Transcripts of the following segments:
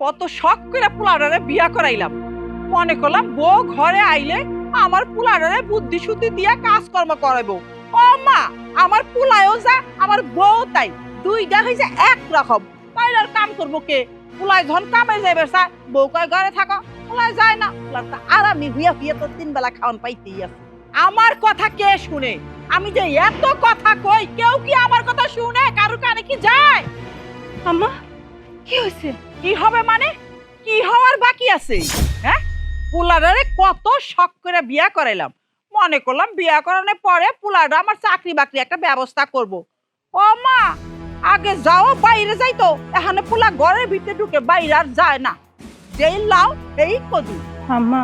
কত শখ করে পোলাডারে বিয়া করাইলাম, মনে করলাম বউ ঘরে আইলে আমার পোলাডারে বুদ্ধি শুদ্ধি দিয়া কাজকর্ম করাবো। ও মা, আমার পোলায়ও যা আমার বউ তাই, দুইটা হয়েছে একরকম। তাইলে আর কাম করবো কে? পোলায় যখন কামে যাবে স্যার, বউ কয় ঘরে থাকো, পোলায় যায় না। পোলাটা আরামি হইয়া হইয়া তো 3 বেলা খাওয়ান পাইতেই আছে। আমার কথা কে শুনে? আমি যে এত কথা কই, কেউ কি আমার কথা শুনে? কারো কানে কি যায়? আম্মা কি হয়েছে? কি হবে মানে? কি হওয়ার বাকি আছে? হ্যাঁ, পোলাডারে কত শখ করে বিয়া করাইলাম, মনে করলাম বিয়া করানোর পরে পোলাডা আমার চাকরি বাকরি একটা ব্যবস্থা করব। ও মা, আগে যাও বাইরে যাইতো, এখানে পোলা ঘরের ভিতরে ঢুকে বাইরে আর যায় না। যেই লাও এই কদু। আম্মা,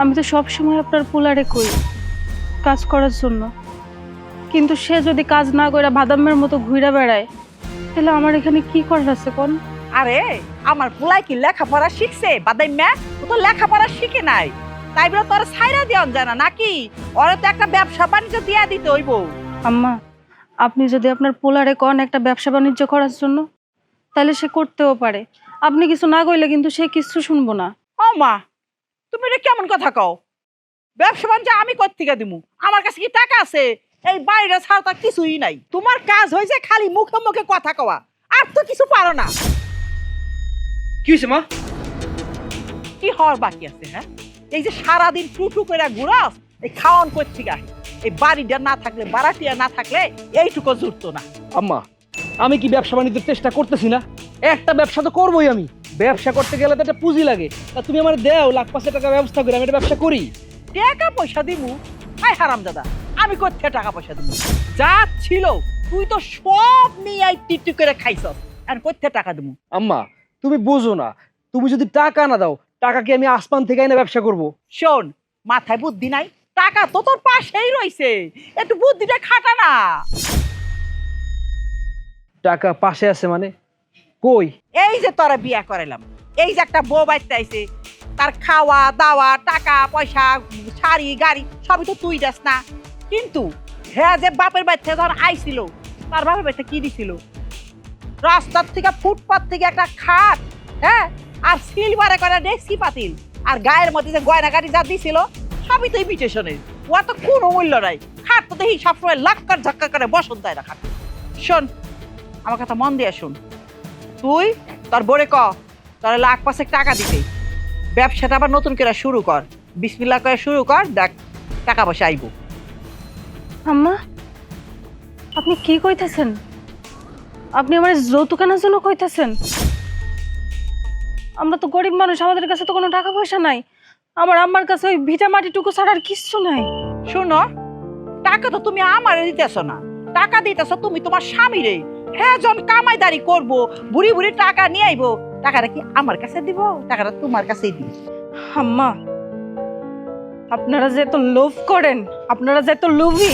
আমি তো সব সময় আপনার পোলারে কই কাজ করার জন্য, কিন্তু সে যদি কাজ না করে বাদামের মতো ঘুরে বেড়ায়, তাহলে আমার এখানে কি করার আছে কোন? আরে আমার পোলাই কি লেখাপড়া শিখছে? বাদাই ম্যা, ও তো লেখাপড়া শিখে নাই, তাই বলে তোর ছাইরা দেওয়া যায় না নাকি? ওরা তো একটা ব্যবসা বাণিজ্য দিয়া দিতে হইব। আম্মা, আপনি যদি আপনার পোলারে কন একটা ব্যবসা বাণিজ্য করার জন্য, তাহলে সে করতেও পারে। আপনি কিছু না কইলে কিন্তু সে কিছু শুনবো না। ও মা, তুমি এটা কেমন কথা কও? ব্যবসা বাণিজ্য আমি কোত্থেকে দিমু? আমার কাছে কি টাকা আছে? এই বাইরে ছাড়া তো কিছুই নাই। তোমার কাজ হয়েছে খালি মুখে মুখে কথা কওয়া, আর তো কিছু পারো না। কি হয়েছে মা? কি হওয়ার বাকি আছে? হ্যাঁ, এই যে সারাদিন টুটু করে ঘুরাস, এই খাওয়ান কোত্থেকে আসে? এই বাড়িটা না থাকলে, বারাটিয়া না থাকলে এইটুকু জুটতো না। আম্মা, আমি কি ব্যবসা বাণিজ্যের চেষ্টা করতেছি না? একটা ব্যবসা তো করবোই আমি। ব্যবসা করতে গেলে তো একটা পুঁজি লাগে। তা তুমি আমার দেও লাখ 5 টাকা ব্যবস্থা করে আমি একটা ব্যবসা করি। টাকা পয়সা দিমু? হাই হারাম দাদা, আমি কোথায় টাকা পয়সা দিমু? যা ছিল তুই তো সব নিয়ে টিটু করে খাইছস, আর কোথায় টাকা দিমু? আম্মা, তুমি বোঝো না, তুমি যদি টাকা না দাও, টাকা কি আমি আসমান থেকে এনে ব্যবসা করব? শোন, মাথায় বুদ্ধি নাই? টাকা তো তোর পাশেই রইছে, একটু বুদ্ধিটা খাটা না। টাকা পাশে আছে মানে? কই? এই যে তোরা বিয়া করাইলাম, এই যে একটা বউ বাইতে আইছে, তার খাওয়া দাওয়া, টাকা পয়সা, শাড়ি গাড়ি সবই তো তুই যাস না। কিন্তু হ্যাঁ, যে বাপের বাড়িতে যখন আইছিল, তার বাপের বাড়িতে কি দিছিল? রাস্তার থেকে, ফুটপাত থেকে একটা খাট, হ্যাঁ, আর সিলভারে করে ডেক্সি পাতিল, আর গায়ের মধ্যে যে গয়নাগাটি যা দিছিল সবই তো ইমিটেশনের। ওর তো কোনো মূল্য নাই। খাট তো দেখি সবসময় লাক্কার ঝাক্কা করে বসন্ত দেয় না খাট। শোন, আমার কথা মন দিয়ে শোন, তুই তোর বড়ে ক তোর লাখ 5 টাকা দিতে, ব্যবসাটা আবার নতুন করে শুরু কর, বিসমিল্লাহ করে শুরু কর, দেখ টাকা পয়সা আইব। আম্মা, আপনি কি কইতেছেন? আপনি আমার যৌতুক আনার জন্য কইতেছেন? আমরা তো গরিব মানুষ, আমাদের কাছে তো কোনো টাকা পয়সা নাই। আমার আম্মার কাছে ওই ভিটা মাটিটুকু ছাড়া আর কিচ্ছু নাই। শোনো, টাকা তো তুমি আমারে দিতেছ না, টাকা দিতেছ তুমি তোমার স্বামীরে। হ্যাঁ, যখন কামাইদারি করবো, বুড়ি বুড়ি টাকা নিয়ে আইবো, টাকাটা কি আমার কাছে দিব? টাকাটা তোমার কাছেই দিব। আম্মা, আপনারা যে এত লোভ করেন, আপনারা যে এত লোভী,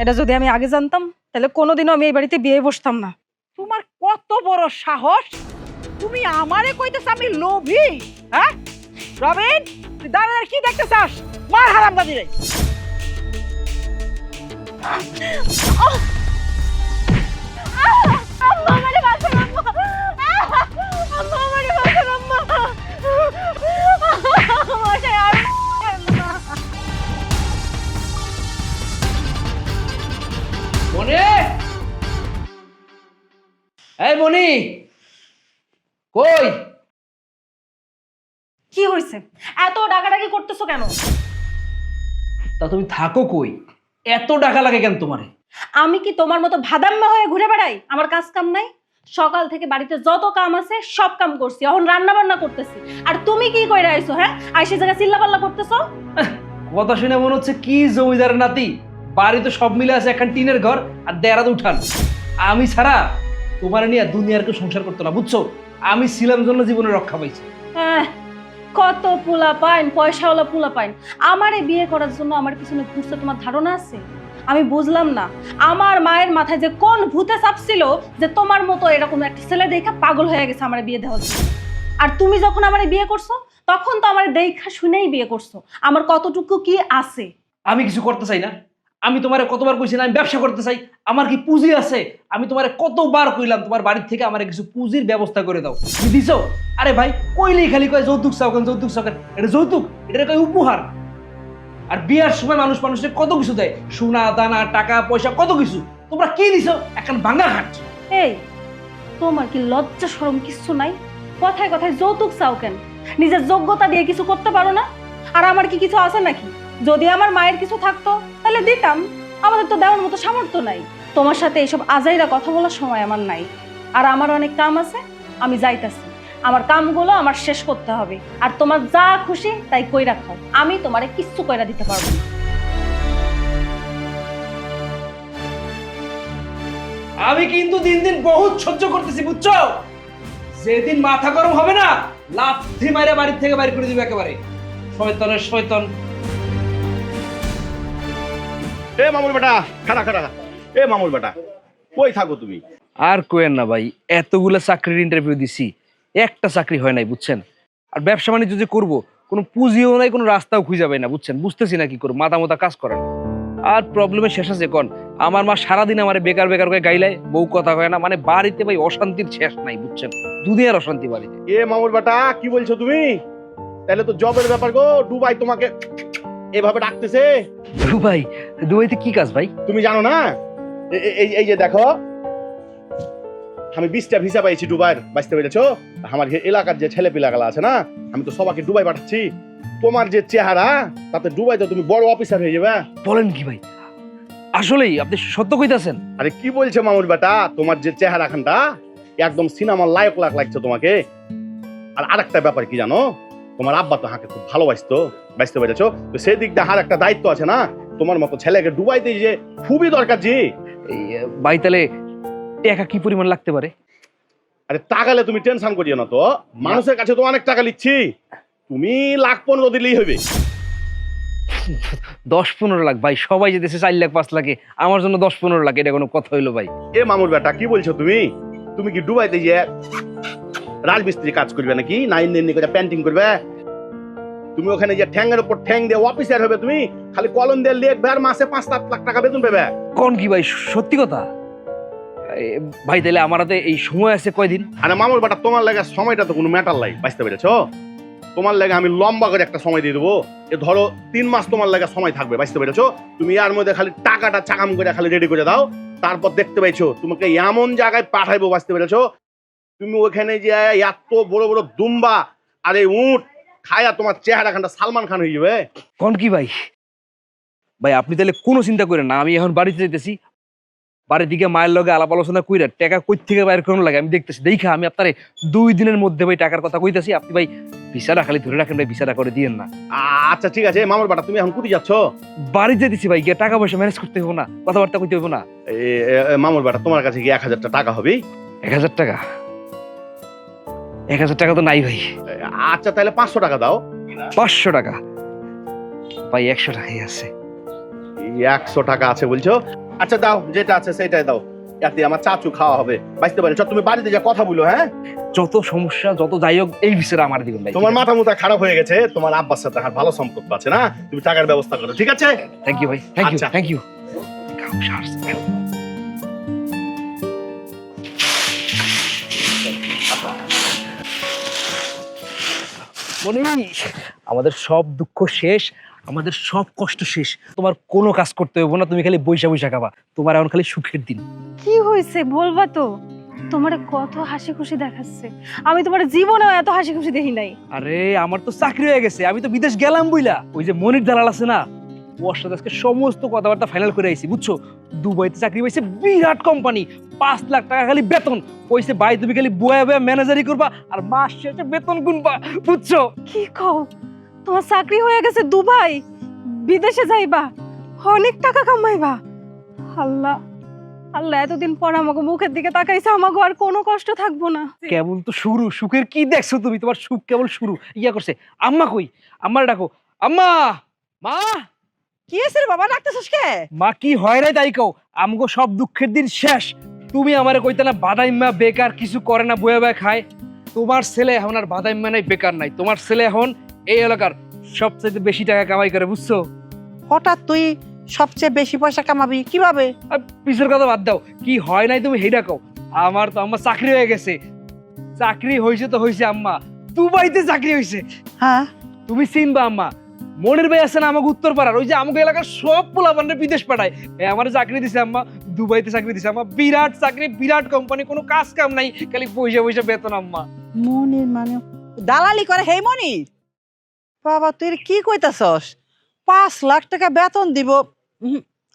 এটা যদি আমি আগে জানতাম তাহলে কোনোদিনও আমি এই বাড়িতে বিয়ে বসতাম না। তোমার কত বড় সাহস! তুমি আমারে কইতেছ আমি লোভী? হ্যাঁ রবিন, তুই দাঁড়ায় কি দেখতে চাস? মার হারামজাদি রে! আম্মা আমারে বাঁচান, আম্মা! আম্মা আমারে বাঁচান, আম্মা! আমারে আর আম্মা! মনি, এই মনি, কই? কি হইছে? এত ডাকাডাকি করতেছো কেন? তা তুমি থাকো কই? এত টাকা লাগে কেন তোমারে? আমি কি তোমার মতো ভাদাম্মা হয়ে ঘুরে বেড়াই? আমার কাজ কাম নাই? সকাল থেকে বাড়িতে যত কাম আছে সব কাম করছি, এখন রান্না বান্না করতেছি। আর তুমি কি কইরা আইছো? হ্যাঁ, আইসে জায়গা চিল্লাপাল্লা করতেছো। কথা শুনে মনে হচ্ছে কি জমিদারের নাতি। বাড়ি তো সব মিলে আছে এখন টিনের ঘর আর দেয়ারাত উঠান। আমি ছাড়া তোমার নিয়ে দুনিয়ার কেউ সংসার করতো না, বুঝছো? আমি ছিলাম জন্য জীবনে রক্ষা পাইছি। হ্যাঁ, কত পোলা পাইন, পয়সাওয়ালা পোলা পাইন আমারে বিয়ে করার জন্য আমার পিছনে ঘুরছে, তোমার ধারণা আছে? আমি বুঝলাম না আমার মায়ের মাথায় যে কোন ভূতে চাপছিল যে তোমার মতো এরকম একটা ছেলে দেখা পাগল হয়ে গেছে আমার বিয়ে দেওয়ার জন্য। আর তুমি যখন আমারে বিয়ে করছো তখন তো আমার দেখা শুনেই বিয়ে করছো। আমার কতটুকু কি আছে? আমি কিছু করতে চাই না, আমি তোমারে কতবার কইছি না আমি ব্যবসা করতে চাই, আমার কি পুঁজি আছে? আমি তোমারে কতবার কইলাম তোমার বাড়ির থেকে আমার কিছু পুঁজির ব্যবস্থা করে দাও, তুমি দিছো? আরে ভাই কইলেই খালি কয় যৌতুক চাও কেন, যৌতুক চাও কেন? এটা যৌতুক? এটা কয় উপহার। আর বিয়ার সময় মানুষ মানুষের কত কিছু দেয়, সোনা দানা টাকা পয়সা কত কিছু, তোমরা কি দিছো? এখন ভাঙা ঘাট। এই তোমার কি লজ্জা শরম কিছু নাই? কথায় কথায় যৌতুক চাও কেন? নিজের যোগ্যতা দিয়ে কিছু করতে পারো না? আর আমার কি কিছু আছে নাকি? যদি আমার মায়ের কিছু থাকতো তাহলে দিতাম, আমাদের তো দেওয়ার মতো সামর্থ্য নাই। তোমার সাথে এইসব আজাইরা কথা বলার সময় আমার নাই। আর আমার অনেক কাম আছে, আমি যাইতাছি। আমার কামগুলো আমার শেষ করতে হবে। আর তোমার যা খুশি তাই কইরা খাও, আমি তোমারে কিচ্ছু কইরা দিতে পারবো না। আমি কিন্তু দিন দিন বহুত সহ্য করতেছি, বুঝছো? যেদিন মাথা গরম হবে না, লাথি মাইরা বাড়ির থেকে বাইর করে দিবে একেবারে। শয়তানের শয়তান। এ মামুল বেটা, খাড়া খাড়া। এ মামুল বেটা, কই থাকো তুমি? আর কোয়েন না ভাই, এতগুলো চাকরির ইন্টারভিউ দিছি, একটা চাকরি হয় নাই, বুঝছেন? আর ব্যবসা বাণিজ্য যে করবো, কোনো পুঁজিও নাই, কোনো রাস্তাও খুঁজে যাবে না, বুঝছেন? বুঝতেছি না কি করবো, মাথা মাথা কাজ করে না। আর প্রবলেমের শেষ আছে কোন? আমার মা সারাদিন আমার বেকার বেকার করে গাইলায়, বউ কথা হয় না, মানে বাড়িতে ভাই অশান্তির শেষ নাই, বুঝছেন? দুনিয়ার অশান্তি বাড়িতে। এ মামুল বেটা, কি বলছো তুমি? তাহলে তো জবের ব্যাপার গো, দুবাই তোমাকে এভাবে ডাকতেছে। দুবাই? দুবাইতে কি কাজ ভাই? তুমি জানো না? এই যে দেখো, আমি 20টা ভিসা পাইছি দুবাইয়ের, বাঁচতে পেরেছো? আমার এলাকার যে ছেলে পিলাগালা আছে না, আমি তো সবাইকে দুবাই পাঠাচ্ছি। তোমার যে চেহারা, তাতে দুবাইতে তুমি বড় অফিসার হয়ে যাবে। বলেন কি ভাই? আসলেই আপনি সত্য কইতাছেন? আরে কি বলছো মামুল বেটা, তোমার যে চেহারা খানটা একদম সিনেমার লায়ক লাগছে তোমাকে। আর আরেকটা ব্যাপার কি জানো, তোমার আব্বা তো হাঁকে খুব ভালোবাসতো, বাঁচতে পেরেছো? তো সেই দিক দিয়ে আর একটা দায়িত্ব আছে না, তোমার মতো ছেলেকে ডুবাইতে যে খুবই দরকার। জি এই ভাই, তাহলে টাকা কি পরিমাণ লাগতে পারে? আরে টাকালে তুমি টেনশন করিও না তো, মানুষের কাছে তো অনেক টাকা লিচ্ছি, তুমি 1,15,00,000 দিলেই হবে। 10-15 লাখ ভাই, সবাই যে দেশে 4 লাখ 5 লাখে, আমার জন্য 10-15 লাখ এটা কোনো কথা হইলো ভাই? এ মামুর বেটা, কি বলছো তুমি? তুমি কি ডুবাইতে যে রাজমিস্ত্রি কাজ করবে নাকি, না ইন্নি করে পেন্টিং করবে? তুমি ওখানে যে ঠ্যাংয়ের উপর ঠ্যাং দিয়ে অফিসার হবে, তুমি খালি কলম দিয়ে লিখবে আর মাসে 5-7 লাখ টাকা বেতন পাবে। কোন কি ভাই, সত্যি কথা? ভাই তাহলে আমার হাতে এই সময় আছে কয়দিন? আরে মামুর বেটা, তোমার লাগে সময়টা তো কোনো ম্যাটার নাই, বুঝতে পেরেছো? তোমার লাগে আমি লম্বা করে একটা সময় দিয়ে দেবো। এ ধরো 3 মাস তোমার লাগে সময় থাকবে, বুঝতে পেরেছো? তুমি এর মধ্যে খালি টাকাটা চাকাম করে খালি রেডি করে দাও, তারপর দেখতে পাইছো তোমাকে এমন জায়গায় পাঠাইবো, বুঝতে পেরেছো? তুমি ওখানে যে এত বড় বড় দুম্বা আর এই উট খায়া তোমার চেহারা খানটা সালমান খান হয়ে যাবে। কোন কি ভাই? ভাই আপনি তাহলে কোনো চিন্তা করেন না, আমি এখন বাড়িতে যেতেছি, বাড়ির দিকে মায়ের লগে আলাপ আলোচনা কইরা টাকা কই থেকে বাইর করুন লাগে আমি দেখতেছি, দেখা আমি আপনারে 2 দিনের মধ্যে ভাই টাকার কথা কইতাছি। আপনি ভাই ভিসাটা খালি ধরে রাখেন ভাই, ভিসাটা করে দিয়েন না। আচ্ছা ঠিক আছে মামুর বেটা, তুমি এখন কোথায় যাচ্ছ? বাড়ি যেতেছি ভাই, গিয়ে টাকা পয়সা ম্যানেজ করতে হবে না, কথাবার্তা কইতে হবে না। মামুর বেটা, তোমার কাছে কি 1,000 টাকা হবে? 1000 টাকা? 1000 টাকা তো নাই ভাই। আচ্ছা তাহলে 500 টাকা দাও। 500 টাকা? ভাই 100 টাকাই আছে। 100 টাকা আছে বলছো? আচ্ছা দাও, যেটা আছে সেটাই দাও, এতে আমার চাচু খাওয়া হবে, বুঝতে পারছো? তুমি বাড়িতে যা কথা বলো। হ্যাঁ, যত সমস্যা যত যাই হোক এই বিষয়ে আমার দিবেন ভাই। তোমার মাথা মুথা খারাপ হয়ে গেছে, তোমার আব্বার সাথে আর ভালো সম্পর্ক আছে না, তুমি টাকার ব্যবস্থা করো, ঠিক আছে? থ্যাংক ইউ ভাই, থ্যাংক ইউ, আচ্ছা। Thank you. মনে আমাদের সব দুঃখ শেষ, আমাদের সব কষ্ট শেষ, তোমার কোনো কাজ করতে হবে না, তুমি খালি বৈশা বৈশা খাবা, তোমার এখন খালি সুখের দিন। কি হয়েছে বলবা তো? তোমারে কত হাসি খুশি দেখাচ্ছে, আমি তোমার জীবনেও এত হাসি খুশি দেখি নাই। আরে আমার তো চাকরি হয়ে গেছে, আমি তো বিদেশ গেলাম বইলা, ওই যে মনির দালাল আছে না, ওর সাথে আজকে সমস্ত কথাবার্তা ফাইনাল করে আইছি, বুঝছো? দুবাইতে চাকরি পাইছে, বিরাট কোম্পানি, 5 লাখ টাকা খালি বেতন। কইছে ভাই তুমি খালি বয়া বয়া ম্যানেজারি করবা আর মাস শেষে বেতন গুনবা, বুঝছো? কি কও, তোমার চাকরি হয়ে গেছে, দুবাই বিদেশে যাইবা, অনেক টাকা কামাইবা? আল্লাহ আল্লাহ, এতদিন পর আমাকে মুখের দিকে তাকাইছে, আমাকে আর কোনো কষ্ট থাকবো না। কেবল তো শুরু, সুখের কি দেখছো তুমি? তোমার সুখ কেবল শুরু। ইয়া করছে, আম্মা কই? আম্মার ডাকো, আম্মা, মা। কি হয়েছে রে বাবা, ডাকতেছিস কে? মা কি হয় রে তাই কও, আমগো সব দুঃখের দিন শেষ। তুমি আমারে কইতে না বাদাইম্মা বেকার, কিছু করে না, বয়ে বয়ে খায়। তোমার ছেলে এখন আর বাদাইম্মা নাই, বেকার নাই, তোমার ছেলে এখন এই এলাকার সবচেয়ে বেশি টাকা কামাই করে, বুঝছো? হঠাৎ তুই সবচেয়ে বেশি পয়সা কামাবি কিভাবে? আর পিছের কথা বাদ দাও, কি হয় নাই তুমি হেডা কও। আমার তো আম্মা চাকরি হয়ে গেছে। চাকরি হয়েছে তো হয়েছে আম্মা, দুবাইতে চাকরি হয়েছে। হ্যাঁ, তুমি চিনবা আম্মা, মনির ভাই আছে না আমাকে উত্তরপাড়ার, ওই যে আমাকে এলাকার সব পোলাপানরে বিদেশ পাঠায়। আমার চাকরি দিছে আম্মা, দুবাইতে চাকরি দিছে আম্মা। বিরাট চাকরি, বিরাট কোম্পানি, কোনো কাজ কাম নাই, খালি পয়সা পয়সা বেতন আম্মা। মনির মানে দালালি করে? হে মনির, বাবা তুই এটা কি কইতাছস? 5 লাখ টাকা বেতন দিব?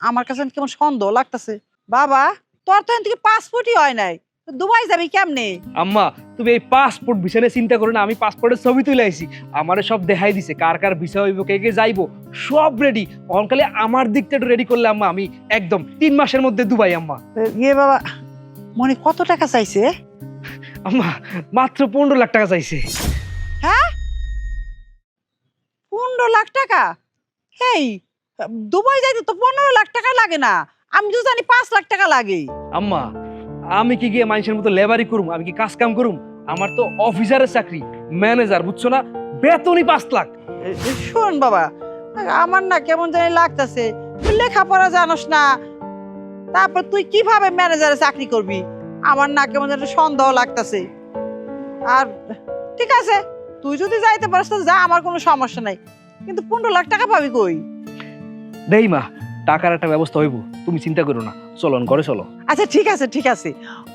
আমার কাছে কেমন সন্দেহ লাগতাছে। বাবা তোর তো এদিকে পাসপোর্টই হয় নাই, তো দুবাই যাবি কেমনে? আম্মা তুমি এই পাসপোর্ট ভিসা নিয়ে চিন্তা করো না, আমি পাসপোর্টের ছবি তুলে আইছি। আমারে সব দেখাই দিছে, কার কার ভিসা হইব, কে কে যাইবো, সব রেডি। অনকালে আমার দিকটা একটু রেডি করলে আম্মা আমি একদম 3 মাসের মধ্যে দুবাই আম্মা। ইয়ে বাবা, মনি কত টাকা চাইছে? আম্মা মাত্র 15 লাখ টাকা চাইছে। হ্যাঁ, 15 লাখ টাকা? হেই, দুবাই যাইতে তো 15 লাখ টাকা লাগে না, আমি তো জানি 5 লাখ টাকা লাগে। আম্মা আমি কি গিয়ে মানুষের মতো লেবারি করুম? আমি কি কাজ কাম করুম? আমার তো অফিসারের চাকরি, ম্যানেজার, বুঝছো না? বেতনই 5 লাখ। শোন বাবা, আমার না কেমন জানি লাগতেছে, তুই লেখাপড়া জানোস না, তারপর তুই কিভাবে ম্যানেজারে চাকরি করবি? আমার না কেমন জানি সন্দেহ লাগতেছে। আর ঠিক আছে, তুই যদি যাইতে পারিস তো যা, আমার কোনো সমস্যা নাই, কিন্তু 15 লাখ টাকা পাবি কই? দেই মা, টাকার একটা ব্যবস্থা হইব, তুমি চিন্তা করো না। চলো ঘরে চলো। আচ্ছা ঠিক আছে, ঠিক আছে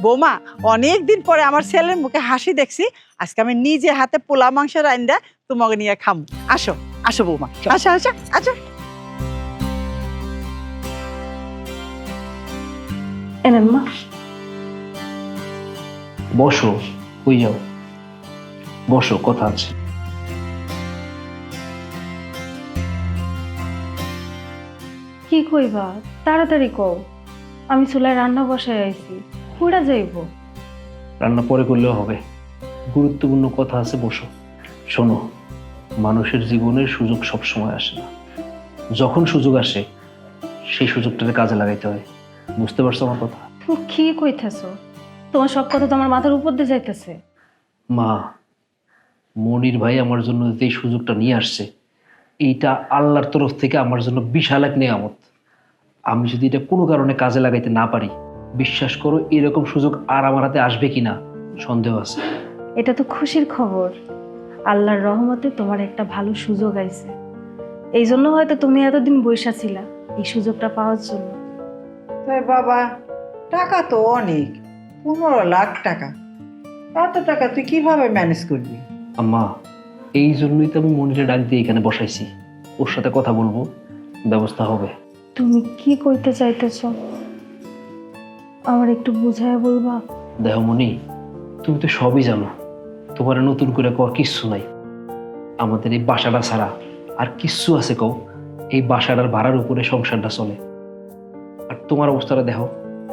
বৌমা, অনেক দিন পরে আমার ছেলের মুখে হাসি দেখছি, আজকে আমি নিজে হাতে পোলা মাংস রাইন্দা তোমাকে নিয়ে খাম। আসো আসো বৌমা, আচ্ছা আচ্ছা আচ্ছা। এনেন মা। বসো, কই যাও? বসো, কথা আছে। কি কইবা, তাড়াতাড়ি কও। আমি চুলায় রান্না বসায় আইছি, কুড়া যাইব। রান্না পরে করলেও হবে, গুরুত্বপূর্ণ কথা আছে, বসো। শোনো, মানুষের জীবনে সুযোগ সব সময় আসে না, যখন সুযোগ আসে সেই সুযোগটাকে কাজে লাগাইতে হয়। বুঝতে পারছো আমার কথা? তুমি কি কইতেছো? তোমার সব কথা তো আমার মাথার উপর দিয়ে যাইতেছে। মা, মনির ভাই আমার জন্য যে সুযোগটা নিয়ে আসছে, এইটা আল্লাহর তরফ থেকে আমার জন্য বিশাল এক নেয়ামত। আমি যদি এটা কোনো কারণে কাজে লাগাইতে না পারি, বিশ্বাস করো এরকম সুযোগ আর আমার হাতে আসবে কিনা সন্দেহ আছে। এটা তো খুশির খবর, আল্লাহর রহমতে তোমার একটা ভালো সুযোগ আইছে। এই জন্য হয়তো তুমি এতদিন বইসা ছিলা এই সুযোগটা পাওয়ার জন্য। তাই বাবা, টাকা তো অনেক, 15 লাখ টাকা, এত টাকা তুই কিভাবে ম্যানেজ করবি? আম্মা, এই জন্যই তো আমি মনিরে ডাক দিয়ে এখানে বসাইছি, ওর সাথে কথা বলবো, ব্যবস্থা হবে। তুমি কি কইতে চাইতেছ আমার একটু বুঝায় বলবা? দেখো মনি, তুমি তো সবই জানো, তোমার নতুন করে কর কিচ্ছু নাই। আমাদের এই বাসাটা ছাড়া আর কিচ্ছু আছে কও? এই বাসাটার ভাড়ার উপরে সংসারটা চলে। আর তোমার অবস্থাটা দেখো,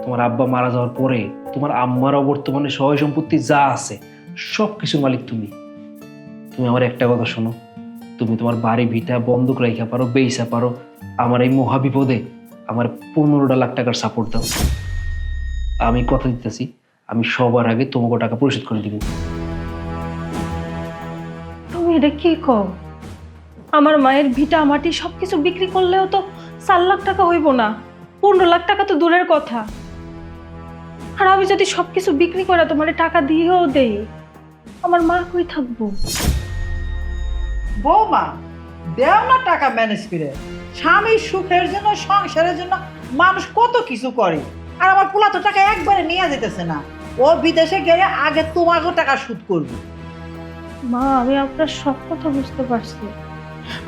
তোমার আব্বা মারা যাওয়ার পরে তোমার আম্মারও বর্তমানে সহায় সম্পত্তি যা আছে সব কিছুর মালিক তুমি। তুমি আমার একটা কথা শোনো, তুমি তোমার বাড়ি ভিটা বন্ধক রাখা পারো, বেইসা পারো, আমার এই মহা বিপদে আমার 15 লাখ টাকার সাপোর্ট দাও। আমি কথা দিতেছি, আমি সবার আগে তোমাকে টাকা পরিশোধ করে দিব। তুমি এটা কি কও? আমার মায়ের ভিটা মাটি সবকিছু বিক্রি করলেও তো 4 লাখ টাকা হইব না, 15 লাখ টাকা তো দূরের কথা। আর আমি যদি সবকিছু বিক্রি করে তোমার টাকা দিয়েও দেই, আমার মা কই থাকবো? বৌমা, দেও না টাকা ম্যানেজ করে। স্বামীর সুখের জন্য, সংসারের জন্য মানুষ কত কিছু করে, আর আমার পোলা তো টাকা একবারে নিয়ে যেতেছে না, ও বিদেশে গেলে আগে তোমাকেও টাকা সুদ করবে। মা, আমি আপনার সব কথা বুঝতে পারছি,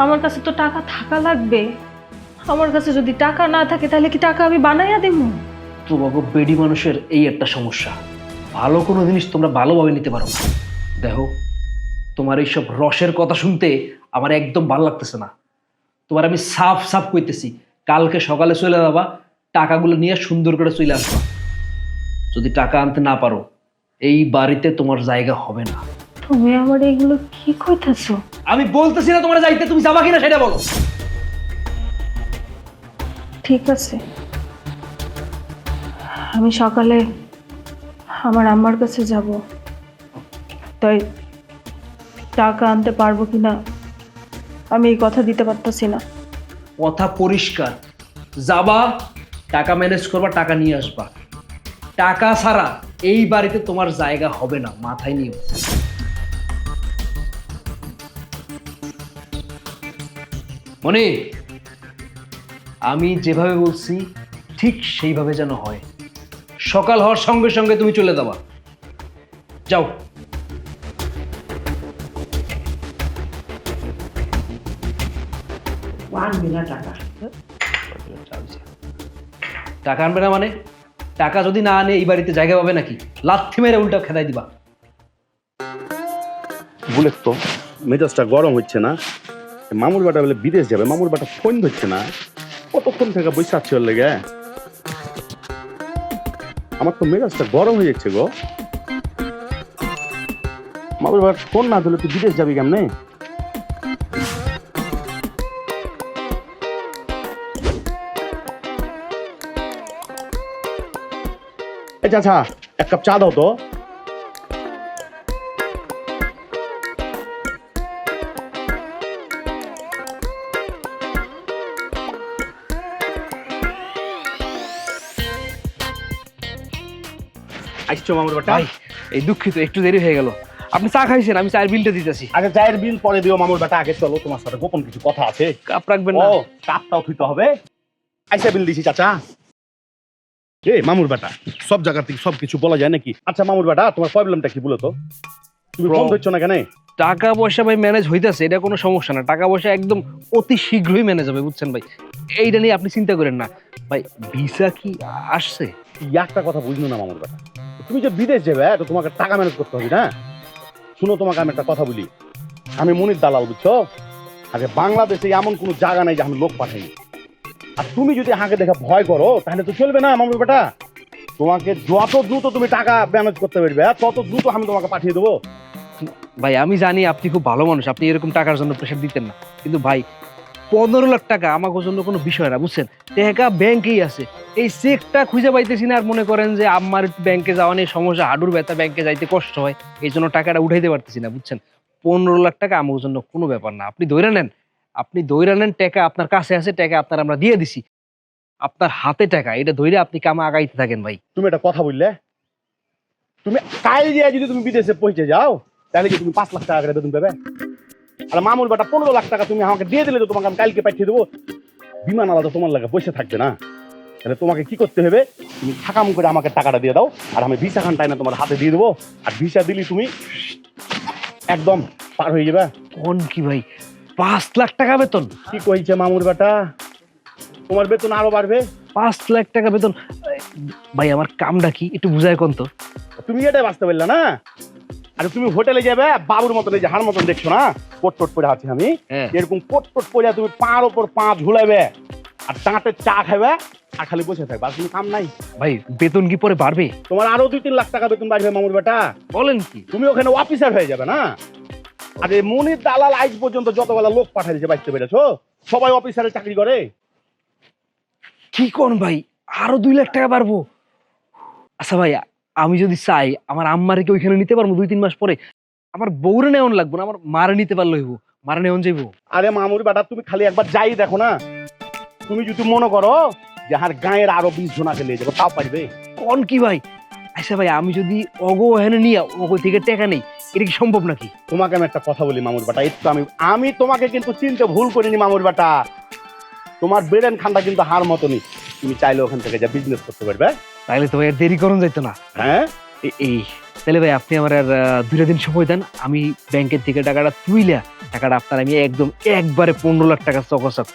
আমার কাছে তো টাকা থাকা লাগবে। আমার কাছে যদি টাকা না থাকে তাহলে কি টাকা আমি বানাইয়া দেব? তোমাকে বেডি মানুষের এই একটা সমস্যা, ভালো কোনো জিনিস তোমরা ভালোভাবে নিতে পারো না। দেখো, তোমার এইসব রসের কথা শুনতে আমার একদম ভালো লাগতেছে না। তোমার আমি সাফ সাফ কইতেছি, কালকে সকালে চলে যাবা, টাকাগুলো নিয়ে সুন্দর করে চলে আসবা। যদি টাকা আনতে না পারো, এই বাড়িতে তোমার জায়গা হবে না। তুমি আমার এগুলো কি কইতাছো? আমি বলতেছি না তোমার যাইতে, তুমি যাবা কিনা সেটা বলো। ঠিক আছে, আমি সকালে আমার আম্মার কাছে যাব, তাই টাকা আনতে পারবো কিনা আমি এই কথা দিতে পারতেছি না। কথা পরিষ্কার, যাবা, টাকা ম্যানেজ করবা, টাকা নিয়ে আসবা। টাকা ছাড়া এই বাড়িতে তোমার জায়গা হবে না, মাথায় নিও। মনে, আমি যেভাবে বলছি ঠিক সেইভাবে যেন হয়। সকাল হওয়ার সঙ্গে সঙ্গে তুমি চলে যাবা। যাও। আনবি না টাকা? টাকা আনবে না মানে? টাকা যদি না আনে এই বাড়িতে জায়গা পাবে নাকি? লাথি মেরে উল্টা খেদাই দিবা। বুলেট তো মেজাজটা গরম হচ্ছে না। মামুর বাটা বলে বিদেশ যাবে, মামুর বাটা ফোন ধরছে না। কতক্ষণ থেকে বসে আছে ওর লেগে? আমার তো মেজাজটা গরম হয়ে যাচ্ছে গো। মামুর বাট ফোন না ধরলে তুই বিদেশ যাবি কেমনে? আচ্ছা, এক কাপ চা দাও তো। আসছো মামুর বাটা? ভাই, এই দুঃখিত, একটু দেরি হয়ে গেল। আপনি চা খাইছেন, আমি চায়ের বিলটা দিতেছি। আচ্ছা, চায়ের বিল পরে দিও মামুর বাটা, আগে চলো, তোমার সাথে গোপন কিছু কথা আছে। কাপ রাখবেন ও, না? কাপটাও ধুইতে হবে। আইসা বিল দিছি চাচা। এ মামুর বাটা, সব জায়গা থেকে সব কিছু বলা যায় নাকি? আচ্ছা মামুর বাটা, তোমার প্রবলেমটা কি বলো তো? তুমি ফোন ধরছো না কেন? টাকা পয়সা ভাই ম্যানেজ হইতেছে, এটা কোনো সমস্যা না। টাকা পয়সা একদম অতি শীঘ্রই ম্যানেজ হবে, বুঝছেন ভাই? এইটা নিয়ে আপনি চিন্তা করেন না ভাই। ভিসা কি আসছে? একটা কথা বুঝলো না মামুর বাটা, তুমি যে বিদেশ যাবে তো তোমাকে টাকা ম্যানেজ করতে হবে না? শুনো, তোমাকে আমি একটা কথা বলি। আমি মনির দালাল, বুঝছো? আগে বাংলাদেশে এমন কোনো জায়গা নাই যে আমি লোক পাঠাই। আর তুমি যদি হাঁকে দেখে ভয় করো তাহলে তো চলবে না মামুর বেটা। তোমাকে যত দ্রুত তুমি টাকা ম্যানেজ করতে পারবে তত দ্রুত আমি তোমাকে পাঠিয়ে দেবো। ভাই আমি জানি আপনি খুব ভালো মানুষ, আপনি এরকম টাকার জন্য প্রেশার দিতেন না, কিন্তু ভাই 15 লাখ টাকা আমার জন্য কোনো বিষয় না, বুঝছেন? টাকা ব্যাংকেই আছে, এই চেকটা খুঁজে পাইতেছি না। আর মনে করেন যে আমার ব্যাংকে যাওয়া নিয়ে সমস্যা, হাডুর ব্যথা, ব্যাংকে যাইতে কষ্ট হয়, এই জন্য টাকাটা উঠাইতে পারতেছি না, বুঝছেন? 15 লাখ টাকা আমার জন্য কোনো ব্যাপার না। আপনি ধরে নেন, আপনি ধরে নেন, টাকা আপনার কাছে আছে, টাকা আপনার আমরা দিয়ে দিছি, আপনার হাতে টাকা, এটা ধরে আপনি কামে আগাইতে থাকেন ভাই। তুমি একটা কথা বললে, তুমি কাল দিয়ে যদি তুমি বিদেশে পৌঁছে যাও তাহলে কি তুমি 5 লাখ টাকা করে বেতন পাবে? আর মামুর বেটা 15 লাখ টাকা তুমি আমাকে দিয়ে দিলে তো তোমাকে আমি কালকে পাঠিয়ে দেবো। বিমান আলাদা তোমার লাগে বসে থাকবে না। তাহলে তোমাকে কি করতে হবে, তুমি থাকাম করে আমাকে টাকাটা দিয়ে দাও, আর আমি ভিসা খান টাইনা তোমার হাতে দিয়ে দেবো। আর ভিসা দিলি তুমি একদম পার হয়ে যাবে। কোন কি ভাই, 5 লাখ টাকা বেতন? কি কইছে মামুর বেটা, তোমার বেতন আরো বাড়বে। 5 লাখ টাকা বেতন? ভাই আমার কামটা কি একটু বুঝায় কোন তো? তুমি এটাই বাঁচতে পারলে না। আর তুমি হোটেলে যাবে বাবুর মতন, এই যে হার মতন দেখছো না, কোট টোট পরে আছি আমি, হ্যাঁ। এরকম কোট টোট পরে তুমি পার ওপর পা ঝুলাইবে আর টাঁটে চা খাবে আর খালি বসে থাকবে, আর তুমি কাম নাই। ভাই বেতন কি পরে বাড়বে? তোমার আরো 2-3 লাখ টাকা বেতন বাড়বে মামুর বেটা। বলেন কি? তুমি ওখানে অফিসার হয়ে যাবে না। আর এই মনির দালাল আজ পর্যন্ত যতবেলা লোক পাঠাই দিয়েছে বাঁচতে পেরেছো, সবাই অফিসারের চাকরি করে। কি কোন ভাই, আরো 2 লাখ টাকা বাড়বো? আচ্ছা ভাই, আমি যদি চাই আমার আম্মারে কি ওইখানে নিতে পারবো 2-3 মাস পরে? আমার বউরে নেওয়ান লাগবো না, আমার মারে নিতে পারলে হইব, মারে নেওয়ান যাইবো। আরে মামুর বেটা, তুমি খালি একবার যাই দেখো না। তুমি যদি মনে করো যে আর গায়ের আরো 20 জনাকে নিয়ে যাবো তাও পারবে। কোন কি ভাই? আচ্ছা ভাই, আমি যদি অগো এখানে নিয়ে অগো থেকে টাকা নেই, এটা কি সম্ভব নাকি? তোমাকে আমি একটা কথা বলি মামুর বেটা, একটু আমি তোমাকে কিন্তু চিনতে ভুল করিনি মামুর বেটা। তোমার ব্রেন খান্ডা কিন্তু হার মতনই, তুমি চাইলে ওখান থেকে যা বিজনেস করতে পারবে। তাইলে তো ভাই আর দেরি করুন যাইতো না। হ্যাঁ, এই তাহলে ভাই আপনি আমার আর 2 দিন সময় দেন, আমি ব্যাংকের থেকে টাকাটা তুইলা টাকাটা আপনার আমি একদম একবারে 15 লাখ টাকা চকচক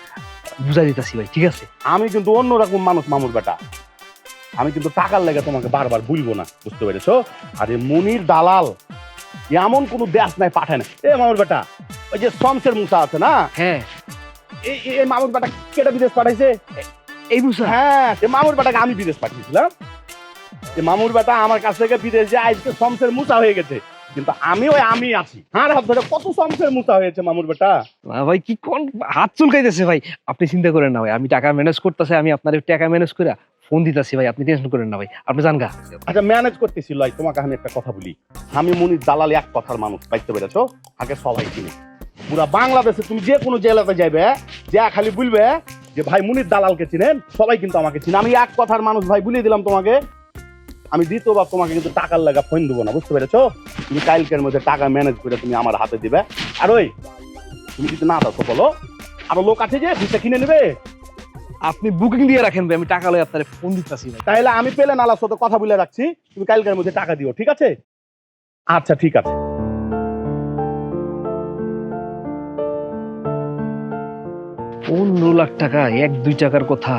বুঝাই দিতেছি ভাই, ঠিক আছে? আমি কিন্তু অন্যরকম মানুষ মামুর বেটা, আমি কিন্তু টাকার লেগে তোমাকে বারবার বলবো না, বুঝতে পেরেছো? আরে মনির দালাল এমন কোনো দেশ নাই পাঠায় না। এ মামুর বেটা, ওই যে শমসের মুসা আছে না, হ্যাঁ, এই মামুর বেটা কেটা বিদেশ পাঠাইছে? এই বুঝা? হ্যাঁ, এই মামুর বেটাকে আমি বিদেশ পাঠিয়েছিলাম। এই মামুর বেটা আমার কাছ থেকে বিদেশ যে আজকে শমসের মুসা হয়ে গেছে, কিন্তু আমি আছি। হার হাত ধরে কত শমসের মুসা হয়েছে মামুর বেটা। ভাই কি কোন হাত চুলকাইতেছে ভাই, আপনি চিন্তা করেন না ভাই, আমি টাকা ম্যানেজ করতেছি, আমি আপনার টাকা ম্যানেজ করে ফোন দিতেছি ভাই, আপনি টেনশন করেন না ভাই, আপনি জান গা। আচ্ছা ম্যানেজ করতেছিল, তোমাকে আমি একটা কথা বলি, আমি মনির দালাল এক কথার মানুষ, বুঝতে পেরেছো? আগে সবাই চিনি পুরা বাংলাদেশে, তুমি যে কোনো জেলাতে যাইবে, যা খালি বলবে যে যে ভাই মুনির দালালকে চিনেন, সবাই কিন্তু আমাকে চিনে। আমি এক কথার মানুষ ভাই, বলে দিলাম তোমাকে। আমি দ্বিতীয়বার তোমাকে কিন্তু টাকার লাগা ফোন দেবো না, বুঝতে পেরেছো? তুমি কালকের মধ্যে টাকা ম্যানেজ করে তুমি আমার হাতে দিবে। আর ওই তুমি যদি না দাও তো বলো, আরো লোক আছে যে ভিসা কিনে নেবে। আপনি বুকিং দিয়ে রাখেন ভাই, আমি টাকা লই আপনারে ফোন দিতেছি ভাই। তাহলে আমি পেলে নালার সাথে কথা বলে রাখছি, তুমি কালকের মধ্যে টাকা দিও, ঠিক আছে? আচ্ছা ঠিক আছে। 15 লাখ টাকা, 1-2 টাকার কথা।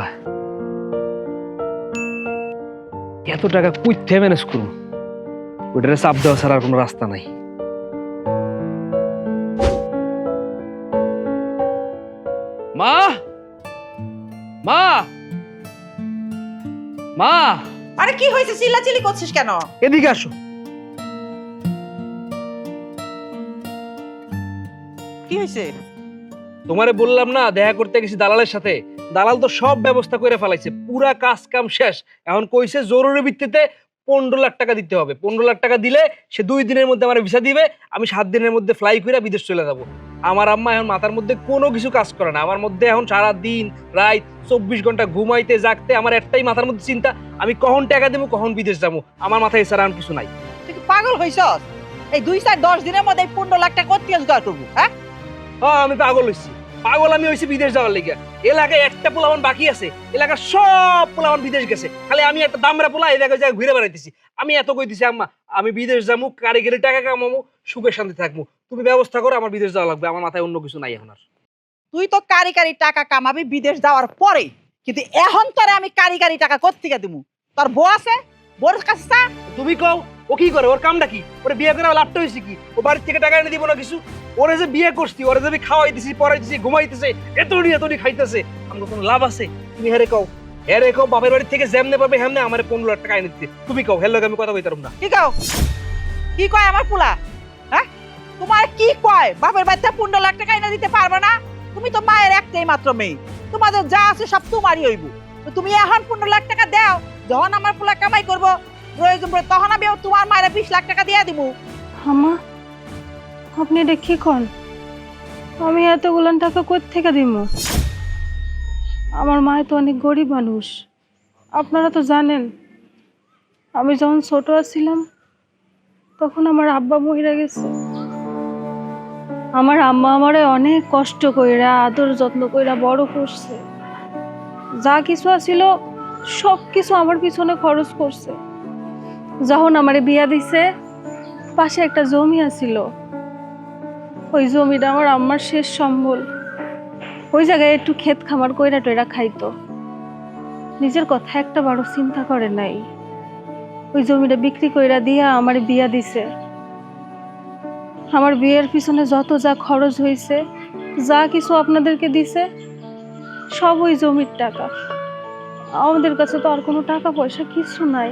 এত টাকা কইতে ম্যানেজ করুন, ওটারে চাপ দেওয়া ছাড়া আর কোনো রাস্তা নাই। মা, মা, মা, আরে কি হয়েছে, চিল্লাচিল্লি করছিস কেন? এদিকে আসো। কি হয়েছে? তোমারে বললাম না দেখা করতে গেছি দালালের সাথে, দালাল তো সব ব্যবস্থা করে ফেলাইছে, পুরা কাজ কাম শেষ। এখন কইছে জরুরি ভিত্তিতে 15 লাখ টাকা দিতে হবে। 15 লাখ টাকা দিলে সে 2 দিনের মধ্যে আমার ভিসা দিবে, আমি 7 দিনের মধ্যে ফ্লাই করে বিদেশ চলে যাব। আমার আম্মা এখন মাথার মধ্যে কোনো কিছু কাজ করে না, আমার মধ্যে এখন সারা দিন রাত 24 ঘন্টা ঘুমাইতে জাগতে আমার একটাই মাথার মধ্যে চিন্তা, আমি কখন টাকা দেবো, কখন বিদেশ যাবো। আমার মাথায় এছাড়া আর কিছু নাই। তুই কি পাগল হইছস? এই 2-4-10 দিনের মধ্যে 15 লাখ টাকা কোথা থেকে জোগাড় করবো? হ্যাঁ আমি পাগল হইছি, পাগল আমি হইছি বিদেশ যাওয়ার লেগে। এলাকায় একটা পোলাবান বাকি আছে, এলাকার সব পোলাবান বিদেশ গেছে, খালি আমি একটা দামরা পোলা এই জায়গায় ঘুরে বেড়াইতেছি। আমি এত কইতেছি আম্মা আমি বিদেশ যাবো, কারিগরি টাকা কামাবো, সুখে শান্তি থাকবো, তুমি ব্যবস্থা করো, আমার বিদেশ যাওয়া লাগবে, আমার মাথায় অন্য কিছু নাই এখন আর। তুই তো কারি টাকা কামাবি বিদেশ যাওয়ার পরে, কিন্তু এখন তোরে আমি কারি টাকা কোথা থেকে দিমু? তোর বউ আছে, বউর কাছে চা। তুমি কও ও কি করে, ওর কামটা কি? ওরে বিয়ে করে লাভটা হয়েছে কি? ও বাড়ির থেকে টাকা এনে দিব না কিছু? ওরে যে বিয়ে করছি, ওরে যে আমি খাওয়াইতেছি, পড়াইতেছি, ঘুমাইতেছে, এতটি খাইতেছে, আমার কোনো লাভ আছে? তুমি হেরে কও, হেরে কও বাপের বাড়ির থেকে যেমনে পাবে হেমনে আমার 15 লাখ টাকা এনে দিতে। তুমি কও, হের লগে আমি কথা কইতাম না। কি কও? কি কয় আমার পোলা? হ্যাঁ তোমার কি কয়? বাপের বাড়িতে 15 লাখ টাকা এনে দিতে পারবে না? তুমি তো মায়ের একটাই মাত্র মেয়ে, তোমাদের যা আছে সব তোমারই হইব। তো তুমি এখন 15 লাখ টাকা দাও, যখন আমার পোলা কামাই করবো প্রয়োজন পড়ে তখন আমি তোমার মায়ের 20 লাখ টাকা দিয়ে দিব। আম্মা আপনি এটা কি করেন? আমি এতগুলো টাকা কোথা থেকে দিব? আমার মা তো অনেক গরিব মানুষ, আপনারা তো জানেন। আমি যখন ছোট ছিলাম তখন আমার আব্বা মরে গেছে। আমার আম্মা আমারে অনেক কষ্ট কইরা আদর যত্ন কইরা বড় করছে, যা কিছু ছিল সব কিছু আমার পিছনে খরচ করছে। যখন আমারে বিয়া দিছে, পাশে একটা জমি আছিল, ওই জমিটা আমার আম্মার শেষ সম্বল। ওই জায়গায় একটু ক্ষেত খামার কইরা টইরা খাইতো, নিজের কথা একটা বড় চিন্তা করে নাই। ওই জমিটা বিক্রি কইরা দিয়া আমার বিয়া দিছে। আমার বিয়ের পিছনে যত যা খরচ হয়েছে, যা কিছু আপনাদেরকে দিছে, সব ওই জমির টাকা। আমাদের কাছে তো আর কোনো টাকা পয়সা কিছু নাই।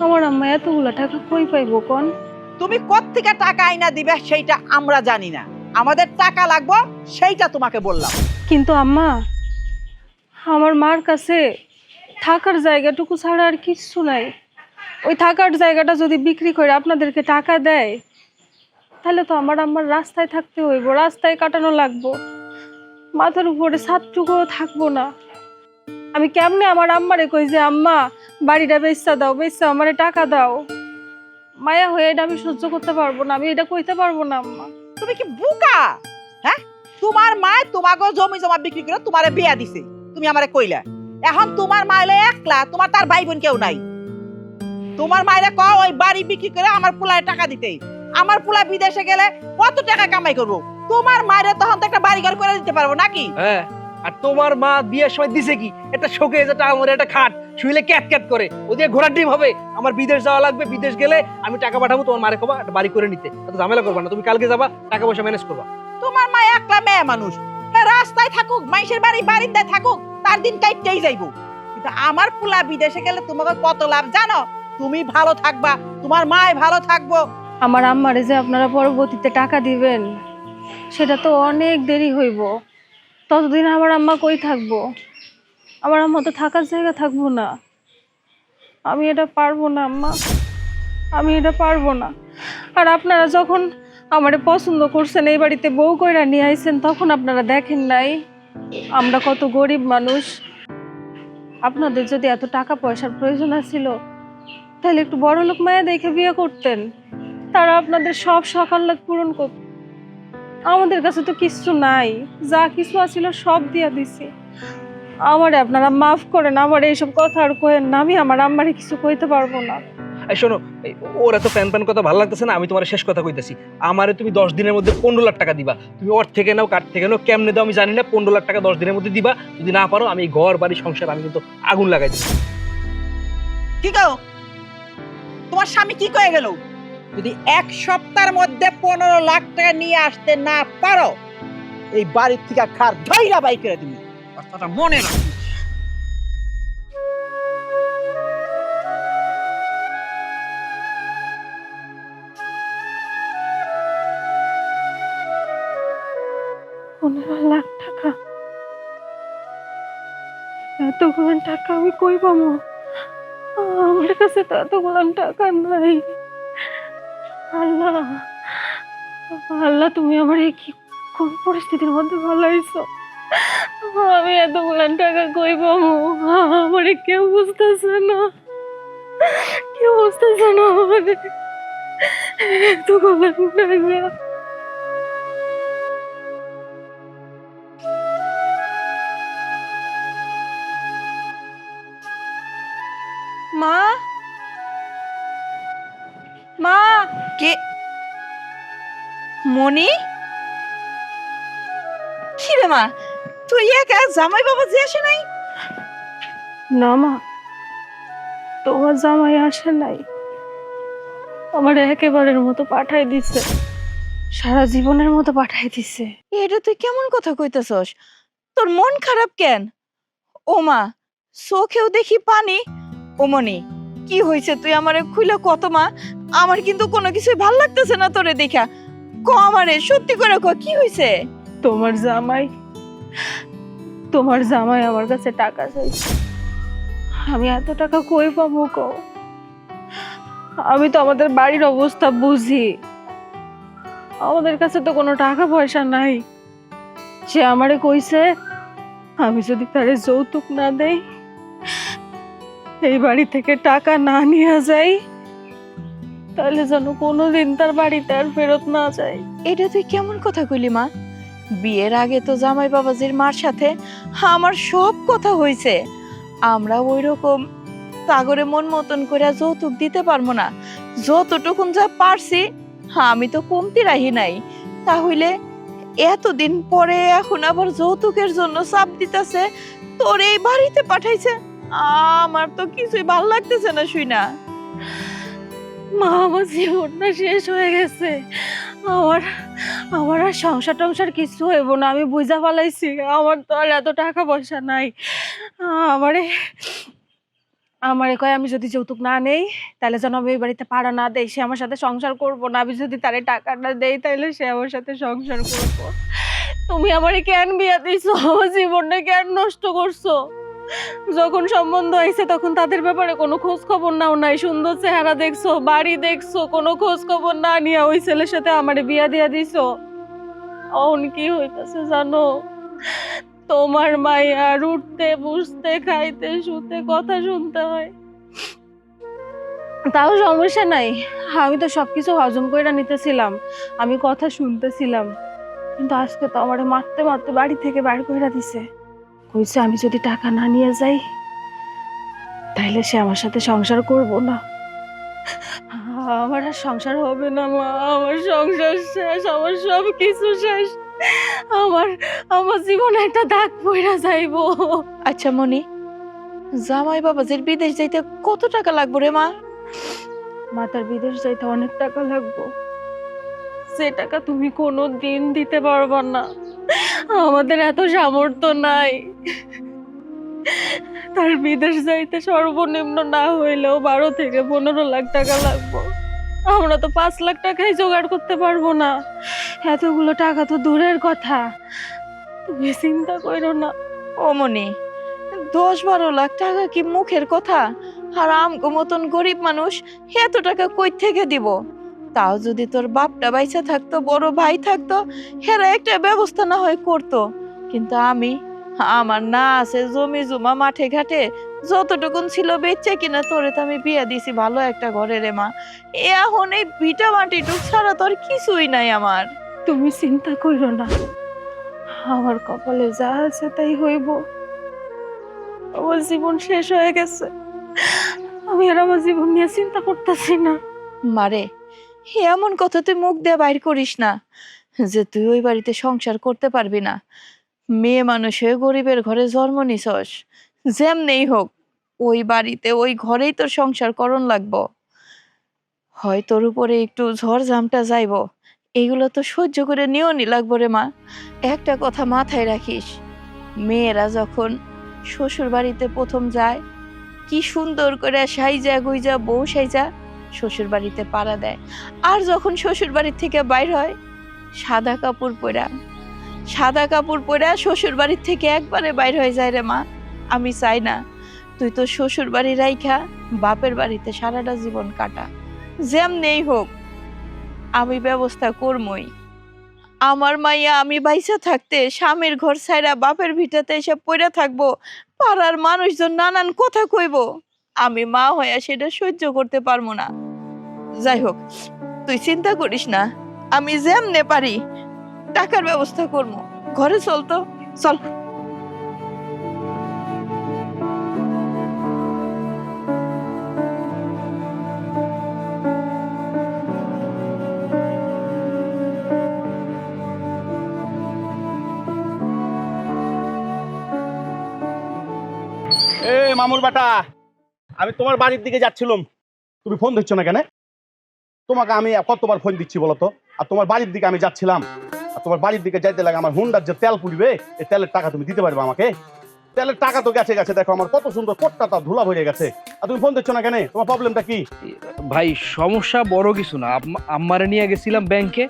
আমার আম্মা এতগুলো টাকা কই পাইবো কোন? তুমি কোত্থেকে টাকা আইনা দিবে সেইটা আমরা জানি না, আমাদের টাকা লাগবে সেইটা তোমাকে বললাম। কিন্তু আম্মা আমার মার কাছে থাকার জায়গাটুকু ছাড়া আর কিছু নাই। ওই থাকার জায়গাটা যদি বিক্রি করে আপনাদেরকে টাকা দেয়, তাহলে তো আমার আম্মার রাস্তায় থাকতে হইব, রাস্তায় কাটানো লাগবো, মাথার উপরে ছাদটুকুও থাকবো না। আমি কেমনে আমার আম্মারে কই যে আম্মা বাড়িটা বেচা দাও, বেচা আমারে টাকা দাও? মায়া হয়ে এটা আমি সহ্য করতে পারবো না, আমি এটা কইতে পারবো না আম্মা। তুমি কি বোকা? হ্যাঁ তোমার মা তোমাকে জমি জমা বিক্রি করে তোমারে বিয়া দিছে, তুমি আমারে কইলা। এখন তোমার মা হলো একলা, তোমার তার ভাই বোন কেউ নাই। তোমার মায়েরা কও ওই বাড়ি বিক্রি করে আমার পোলায় টাকা দিতে। আমার পোলা বিদেশে গেলে কত টাকা কামাই করবো? তোমার মায়েরা তখন তো একটা বাড়ি ঘর করে দিতে পারবো নাকি? হ্যাঁ, আর তোমার মা বিয়ের সময় দিছে কি? একটা শোকেজ, একটা আমার একটা খাট, শুইলে ক্যাট ক্যাট করে, ওদিকে ঘোড়ার ডিম হবে। আমার বিদেশ যাওয়া লাগবে, বিদেশ গেলে আমি টাকা পাঠাবো, তোমার মারে কবা একটা বাড়ি করে নিতে। এত ঝামেলা করবা না, তুমি কালকে যাবা, টাকা পয়সা ম্যানেজ করবা। তোমার মা একলা মেয়ে মানুষ, রাস্তায় থাকুক, মাইশের বাড়ি বারিন্দায় থাকুক, তার দিন কাইটেই যাইবো। কিন্তু আমার পোলা বিদেশে গেলে তোমাকে কত লাভ জানো? তুমি ভালো থাকবা, তোমার মায় ভালো থাকবো। আমার আম্মারে যে আপনারা পরবর্তীতে টাকা দিবেন, সেটা তো অনেক দেরি হইব। ততদিন আমার আম্মা কই থাকবো? আমার আম্মা তো থাকার জায়গা থাকবো না। আমি এটা পারবো না আম্মা, আমি এটা পারবো না। আর আপনারা যখন আমারে পছন্দ করছেন, এই বাড়িতে বউ কইরা নিয়ে আইছেন, তখন আপনারা দেখেন নাই আমরা কত গরিব মানুষ, আপনাদের যদি এত টাকা পয়সার প্রয়োজন ছিল তাহলে একটু বড় লোক মায়া দেখে বিয়ে করতেন, তারা আপনাদের সব সকাল্লাদ পূরণ করত। আমাদের কাছে তো কিছু নাই, যা কিছু আছিল সব দিয়া দিছি। আমারে আপনারা মাফ করেন, আমার এইসব কথা আর কইেন না, আমি আমার আম্মারে কিছু কইতে পারবো না। এই শোনো, ওর এত প্যান প্যান কথা ভালো লাগতেছে না, আমি তোমার শেষ কথা কইতেছি। আমারে তুমি 10 দিনের মধ্যে 15 লাখ টাকা দিবা। তুমি ওর থেকে নাও কার থেকে নাও, কেমনে দাও আমি জানি না, 15 লাখ টাকা 10 দিনের মধ্যে দিবা। যদি না পারো আমি ঘর বাড়ি সংসার আমি কিন্তু আগুন লাগাই দিই। কি কও? তোমার স্বামী কি কয়ে গেল? যদি 1 সপ্তাহের মধ্যে 15 লাখ টাকা নিয়ে আসতে না পারো, এই বাড়ির থেকে খার ধইরা বাই করে তুমি, কথাটা মনে রাখো। লাখ টাকা, এতগুলো টাকা আমি কই পাবো? আমার কাছে তো এতগুলো টাকা নাই। আল্লাহ, আল্লাহ তুমি আমার কি কোন পরিস্থিতির মধ্যে ফলাইছো? আমি এতগুলো টাকা কই পাবো? আমারে কেউ বুঝতেছে না, কেউ বুঝতেছে না আমারে এতগুলো টাকা। মা, মা, কে? মনি? কি রে মা, তুই একা? জামাই বাবা যে আসে নাই? না মা, তোমার জামাই আসে নাই, আমার একেবারের মতো পাঠাই দিছে, সারা জীবনের মতো পাঠাই দিছে। এটা তুই কেমন কথা কইতেছস? তোর মন খারাপ কেন? ও মা, চোখেও দেখি পানি। ও মনি, কি হয়েছে তুই আমারে খুইলা কত মা? আমার কিন্তু কোনো কিছুই ভাল লাগতেছে না তোরে দেখা। ক আমারে সত্যি করে ক, কি হয়েছে? তোমার জামাই, তোমার জামাই আমার কাছে টাকা চাইছে। আমি এত টাকা কই পাবো কও? আমি তো আমাদের বাড়ির অবস্থা বুঝি, আমাদের কাছে তো কোনো টাকা পয়সা নাই। সে আমারে কইছে আমি যদি তারে যৌতুক না দেই, এই বাড়ি থেকে টাকা না নিয়ে যাই, তাহলে যেন কোনোদিন তার বাড়িতে আর ফেরত না যায়। এটা তুই কেমন কথা কইলি মা? বিয়ের আগে তো জামাই বাবাজির মার সাথে আমার সব কথা হয়েছে। আমরা ওই রকম সাগরে মন মতন করে যৌতুক দিতে পারবো না, যতটুকুন যা পারছি আমি তো কমতি রাহি নাই। তাহলে এতদিন পরে এখন আবার যৌতুকের জন্য চাপ দিতেছে, তোর এই বাড়িতে পাঠাইছে। আমার তো কিছুই ভাল লাগতেছে না শুইনা। মা, আমার জীবনটা শেষ হয়ে গেছে, আমার আমার আর সংসার টংসার কিছু হইব না, আমি বুঝা ফেলাইছি। আমার তো আর এত টাকা পয়সা নাই। আমারে আমারে কয় আমি যদি যৌতুক না নেই তাহলে যেন আমি এই বাড়িতে পাড়া না দেই, সে আমার সাথে সংসার করবো না। আমি যদি তারে টাকাটা দেই তাহলে সে আমার সাথে সংসার করবো। তুমি আমারে কেন বিয়া দিছো? আমার জীবনটা কেন নষ্ট করছো? যখন সম্বন্ধ আইছে তখন তাদের ব্যাপারে কোনো খোঁজ খবর নাও নাই, সুন্দর চেহারা দেখছো, বাড়ি দেখছো, কোনো খোঁজ খবর না নিয়ে ওই ছেলের সাথে আমারে বিয়া দিয়া দিছো। এখন কি হইতাছে জানো? তোমার মাইয়ার উঠতে বসতে খাইতে শুতে কথা শুনতে হয়। তাও সমস্যা নাই, আমি তো সবকিছু হজম করে নিতেছিলাম, আমি কথা শুনতেছিলাম। কিন্তু আজকে তো আমারে মারতে মারতে বাড়ি থেকে বাইর করে দিছে। কইছে আমি যদি টাকা না নিয়ে যাই তাইলে সে আমার সাথে সংসার করব না। আমার আর সংসার হবে না মা, আমার সংসার শেষ, আমার সব কিছু শেষ। আমার আমার জীবনে একটা দাগ পড়া যাইবো। আচ্ছা মনি, জামাই বাবাজির বিদেশ যাইতে কত টাকা লাগবে রে মা? মাতার বিদেশ যাইতে অনেক টাকা লাগবো, সে টাকা তুমি কোনো দিন দিতে পারবা না, আমাদের এত সামর্থ্য নাই। তার বিদেশ যাইতে সর্বনিম্ন না হইলেও 12 থেকে 15 লাখ টাকা লাগবে। আমরা তো 5 লাখ টাকাই জোগাড় করতে পারবো না। এতগুলো টাকা তো দূরের কথা, তুমি চিন্তা করো না। ও মনি, 10-12 লাখ টাকা কি মুখের কথা? আর আমগো মতন গরিব মানুষ এত টাকা কই থেকে দিব? তাও যদি তোর বাপটা বাইচা থাকতো, বড় ভাই থাকতো, হেরা একটা ব্যবস্থা না হয় করতো। কিন্তু আমি আমার না আছে জমি জমা মাঠে ঘাটে যতটুকুন ছিল বেচে কিনা তোরে তো আমি বিয়া দিছি ভালো একটা ঘরে রে মা। এখন এই ভিটা মাটি টুক ছাড়া তো আর কিছুই নাই আমার। তুমি চিন্তা করো না, আমার কপালে যা আছে তাই হইব। আমার জীবন শেষ হয়ে গেছে, আমি আর আমার জীবন নিয়ে চিন্তা করতেছি না। মারে এমন কথা তুই মুখ দিয়ে বাইর করিস না যে তুই ওই বাড়িতে সংসার করতে পারবি না। মেয়ে মানুষ হয়ে গরিবের ঘরে জন্ম নিছস, যেমনেই হোক ওই বাড়িতে ওই ঘরেই তোর সংসার করণ লাগবো। হয় তোর উপরে একটু ঝড় ঝামটা যাইব, এগুলো তো সহ্য করে নিয়েও নি লাগবো রে মা। একটা কথা মাথায় রাখিস, মেয়েরা যখন শ্বশুর বাড়িতে প্রথম যায় কি সুন্দর করে সাইজা গুইজা বউ সাইজা শ্বশুর বাড়িতে পাড়া দেয়, আর যখন শ্বশুর বাড়ির থেকে বাইর হয় সাদা কাপড় পরা শ্বশুর বাড়ির থেকে একবারে বাইর হয়ে যায় রে মা। আমি চাই না তুই তো শ্বশুর বাড়ি রাইখা বাপের বাড়িতে সারাটা জীবন কাটা। যেমনেই হোক আমি ব্যবস্থা করমই। আমার মাইয়া আমি বাইসা থাকতে স্বামীর ঘর ছাইরা বাপের ভিটাতে এসে পইরা থাকবো, পাড়ার মানুষজন নানান কথা কইব, আমি মা হইয়া সেটা সহ্য করতে পারবো না। যাই হোক তুই চিন্তা করিস না, আমি যেমনে পারি টাকার ব্যবস্থা করবো। ঘরে চল তো, চল। এ মামুর বেটা, আমি তোমার বাড়ির দিকে যাচ্ছিলাম, তুমি ফোন দিচ্ছ না কেন? তোমাকে আমি কতবার ফোন দিচ্ছি বলো তো? আর তোমার বাড়ির দিকে আমি যাচ্ছিলাম, আর তোমার বাড়ির দিকে যাইতে লাগে আমার হুন্ডার যে তেল পুড়বে, এই তেলের টাকা তুমি দিতে পারবে আমাকে? তেলের টাকা তো গেছে গেছে, দেখো আমার কত সুন্দর কোটটা তার ধুলা হয়ে গেছে, আর তুমি ফোন দিচ্ছ না কেন? তোমার প্রবলেমটা কি? ভাই সমস্যা বড় কিছু না, আম্মারে নিয়ে গেছিলাম ব্যাংকে,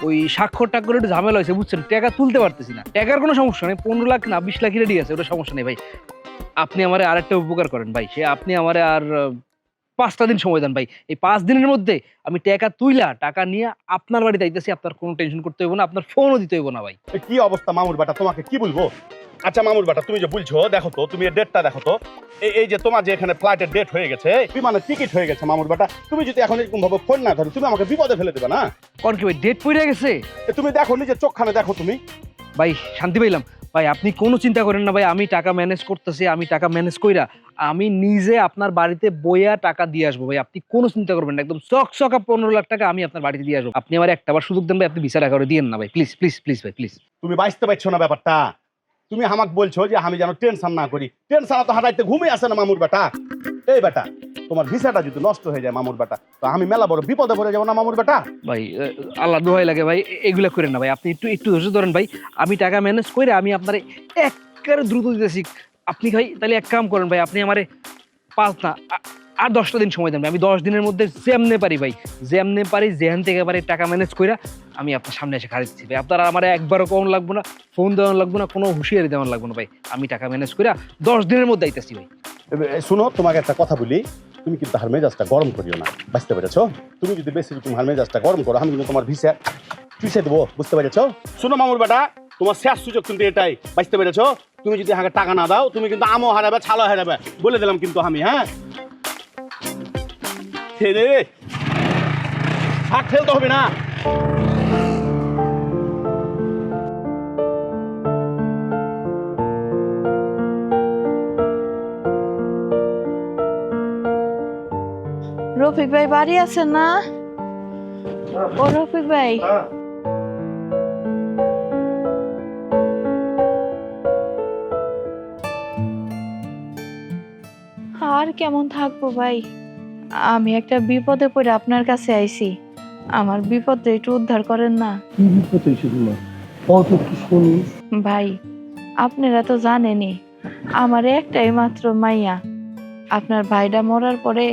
ওই স্বাক্ষর টাক্ষর একটু ঝামেলা হয়েছে বুঝছেন, টাকা তুলতে পারতেছি না। টাকার কোনো সমস্যা নেই, 15 লাখ না 20 লাখ রেডি আছে, ওটা সমস্যা নেই ভাই। আপনি আমারে আর একটা উপকার করেন ভাই, সে আপনি আমারে আর 5টা দিন সময় দেন ভাই। এই 5 দিনের মধ্যে আমি টাকা নিয়ে আপনার বাড়িতে আইতেছি, আপনার কোনো টেনশন করতে হইব না, আপনার ফোনও দিতে হইব না ভাই। এ কি অবস্থা মামুর বেটা, তোমাকে কি বলবো? আচ্ছা মামুর বেটা, তুমি যে বলছো, দেখো তো তুমি এর ডেটটা দেখো তো, এই যে তোমার যে এখানে ফ্লাইটের ডেট হয়ে গেছে, বিমানের টিকিট হয়ে গেছে মামুর বেটা, তুমি যদি এখন এরকম ভাবে ফোন না ধরো, তুমি আমাকে বিপদে ফেলে দেবে না? কোন কি ভাই ডেট পড়ে গেছে? তুমি দেখো, নিজের চোখখানে দেখো তুমি। ভাই শান্তি পাইলাম ভাই, আপনি কোনো চিন্তা করেন না ভাই, আমি টাকা ম্যানেজ করতেছি, আমি টাকা ম্যানেজ কইরা আমি নিজে আপনার বাড়িতে বইয়া টাকা দিয়ে আসবো ভাই, আপনি কোনো চিন্তা করবেন না, একদম চকচকা 15 লাখ টাকা আমি আপনার বাড়িতে দিয়ে আসবো। আপনি আমার একটাবার সুযোগ দেন ভাই, আপনি ভিসা টাকা করে দিয়েন না ভাই, প্লিজ প্লিজ প্লিজ ভাই প্লিজ। তুমি বাঁচতে পারছো না ব্যাপারটা, তুমি আমাকে বলছো যে আমি যেন টেনশন না করি, টেনশন তো হাঁটাইতে ঘুমিয়ে আসে না মামুর বেটা। এই বেটা, তোমার ভিসাটা যদি নষ্ট হয়ে যায় মামুর বেটা, তো আমি মেলা বড় বিপদে পড়ে যাবো না মামুর বেটা? ভাই আল্লাহ দোহাই লাগে ভাই, এগুলা করেন না ভাই, আপনি একটু একটু ধৈর্য ধরেন ভাই, আমি টাকা ম্যানেজ করে আমি আপনার একেবারে দ্রুত দিতেছি। আপনি ভাই তাহলে এক কাম করেন ভাই, আপনি আমারে 5 না আর 10টা দিন সময় দেন ভাই, আমি 10 দিনের মধ্যে যেমনে পারি ভাই, যেমনে পারি যেখান থেকে পারি টাকা ম্যানেজ করে আমি আপনার সামনে এসে খাড়ি দিচ্ছি ভাই। আপনার আমার একবারও কম লাগবো না, ফোন দেওয়ান লাগবো না, কোনো হুঁশিয়ারি দেওয়ান লাগবো না ভাই, আমি টাকা ম্যানেজ করে 10 দিনের মধ্যে আইতেছি ভাই। শুনো, তোমাকে একটা কথা বলি, তুমি কিন্তু হার মেজাজটা গরম করিও না, বুঝতে পেরেছো? তুমি যদি বেশি তুমি হার মেজাজটা গরম করো, আমি কিন্তু তোমার ভিসা চুষে দেবো, বুঝতে পেরেছো? শুনো মামুর বেটা, তোমার শেষ সুযোগ কিন্তু এটাই, বুঝতে পেরেছো? তুমি যদি আমাকে টাকা না দাও, তুমি কিন্তু আমও হারাবে, ছালও হারাবে, বলে দিলাম কিন্তু আমি। হ্যাঁ রে, শাক ফেলতে হবে না। রফিক ভাই বাড়ি আছেন না? ও রফিক ভাই, আর কেমন থাকবো ভাই, আমি একটা বিপদে পড়ে আপনার কাছে আইছি, আমার বিপদটা একটু উদ্ধার করেন না ভাই। আপনারা তো জানেনই আমার একটাই মাত্র মাইয়া, আপনার ভাইটা মরার পরে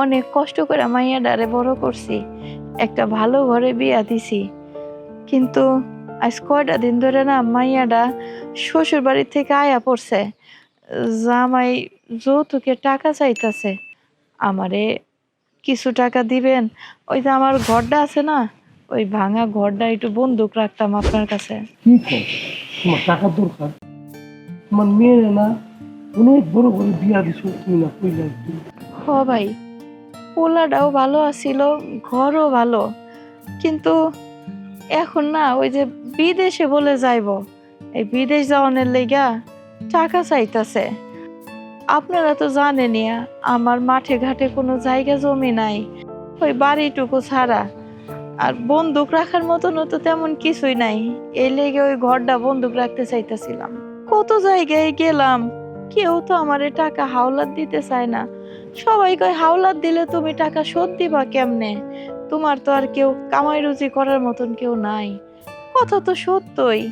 অনেক কষ্ট করে মাইয়াডারে বড় করছি, একটা ভালো ঘরে বিয়া দিছি, কিন্তু আজ কয়টা দিন ধরে না মাইয়াডা শ্বশুর বাড়ি থেকে আয়া পড়ছে, জামাই যৌতুকে টাকা চাইতেছে, আমারে কিছু টাকা দিবেন, ওই যে আমার ঘরটা আছে না, ওই ভাঙা ঘরটা একটু বন্দুক রাখতাম আপনার কাছে। তোমার টাকার দরকার? তোমার মেয়ে না অনেক বড় বড় বিয়া দিছো তুমি না কইলা তুমি। হ ভাই, পোলাটাও ভালো আছিল, ঘরও ভালো, কিন্তু এখন না ওই যে বিদেশে বলে যাইব, এই বিদেশ যাওয়ানোর লেগা টাকা চাইতাছে। আপনারা তো জানেনই আমার মাঠে ঘাটে কোনো জায়গা জমি নাই, ওই বাড়িটুকু ছাড়া। আর বন্দুক রাখার মতনও তো তেমন কিছুই নাই, এই লেগে ওই ঘরটা বন্দুক রাখতে চাইতেছিলাম। কত জায়গায় গেলাম, কেউ তো আমারে টাকা হাওলাত দিতে চায় না। সবাই কয় হাওলাত দিলে তুমি টাকা শোধ দিবা কেমনে, তোমার তো আর কেউ কামাই রুজি করার মতন কেউ নাই। কথা তো সত্যই,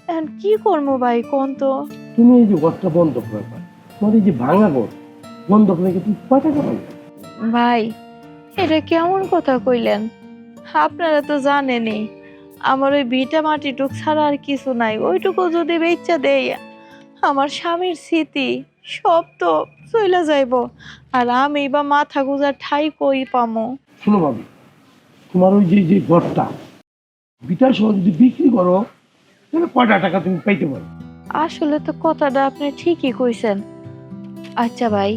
এখন কি করবো ভাই কোন তো। তুমি এই যে ঘরটা বন্ধক রাখবা, তোমার এই যে ভাঙা ঘর বন্ধক রেখে তুমি কয় টাকা পাবে? ভাই এটা কেমন কথা কইলেন, আপনারা তো জানেনই আমার ওই ভিটা মাটিটুক ছাড়া আর কিছু নাই। ওইটুকু যদি বেচা দেই, আমার স্বামীর স্মৃতি সব তো চইলা যাইব, আর আমি বা মাথা গুজার ঠাই কই পামো। শোনো ভাবি, তোমার ওই যে যে ঘরটা বিটার সহ যদি বিক্রি করো তাহলে কয়টা টাকা তুমি পাইতে পারো? আসলে তো কথাটা আপনি ঠিকই কইছেন। আচ্ছা ভাই,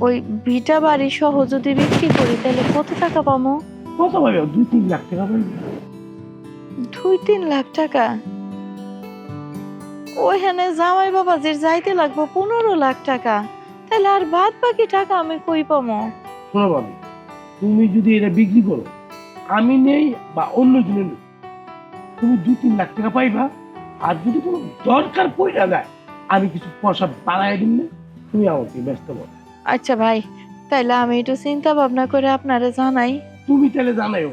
ওই ভিটা বাড়ি সহ যদি বিক্রি করি তাহলে কত টাকা পামো? কত পাবে? 2-3 লাখ টাকা পাইবে। 2-3 লাখ টাকা? ওইখানে জামাই বাবাজির যাইতে লাগবো 15 লাখ টাকা, তাহলে আর বাদ বাকি টাকা আমি কই পামো? শোনো ভাবি, তুমি যদি এটা বিক্রি করো, আমি নেই বা অন্য জনে নেই, তুমি 2-3 লাখ টাকা পাইবা। আর যদি কোনো দরকার পড়ে যায় আমি কিছু পয়সা বাড়াই দিন না, তুমি আমাকে ব্যস্ত বলো। আচ্ছা ভাই, তাইলে আমি একটু চিন্তা ভাবনা করে আপনারে জানাই। তুমি তাহলে জানাই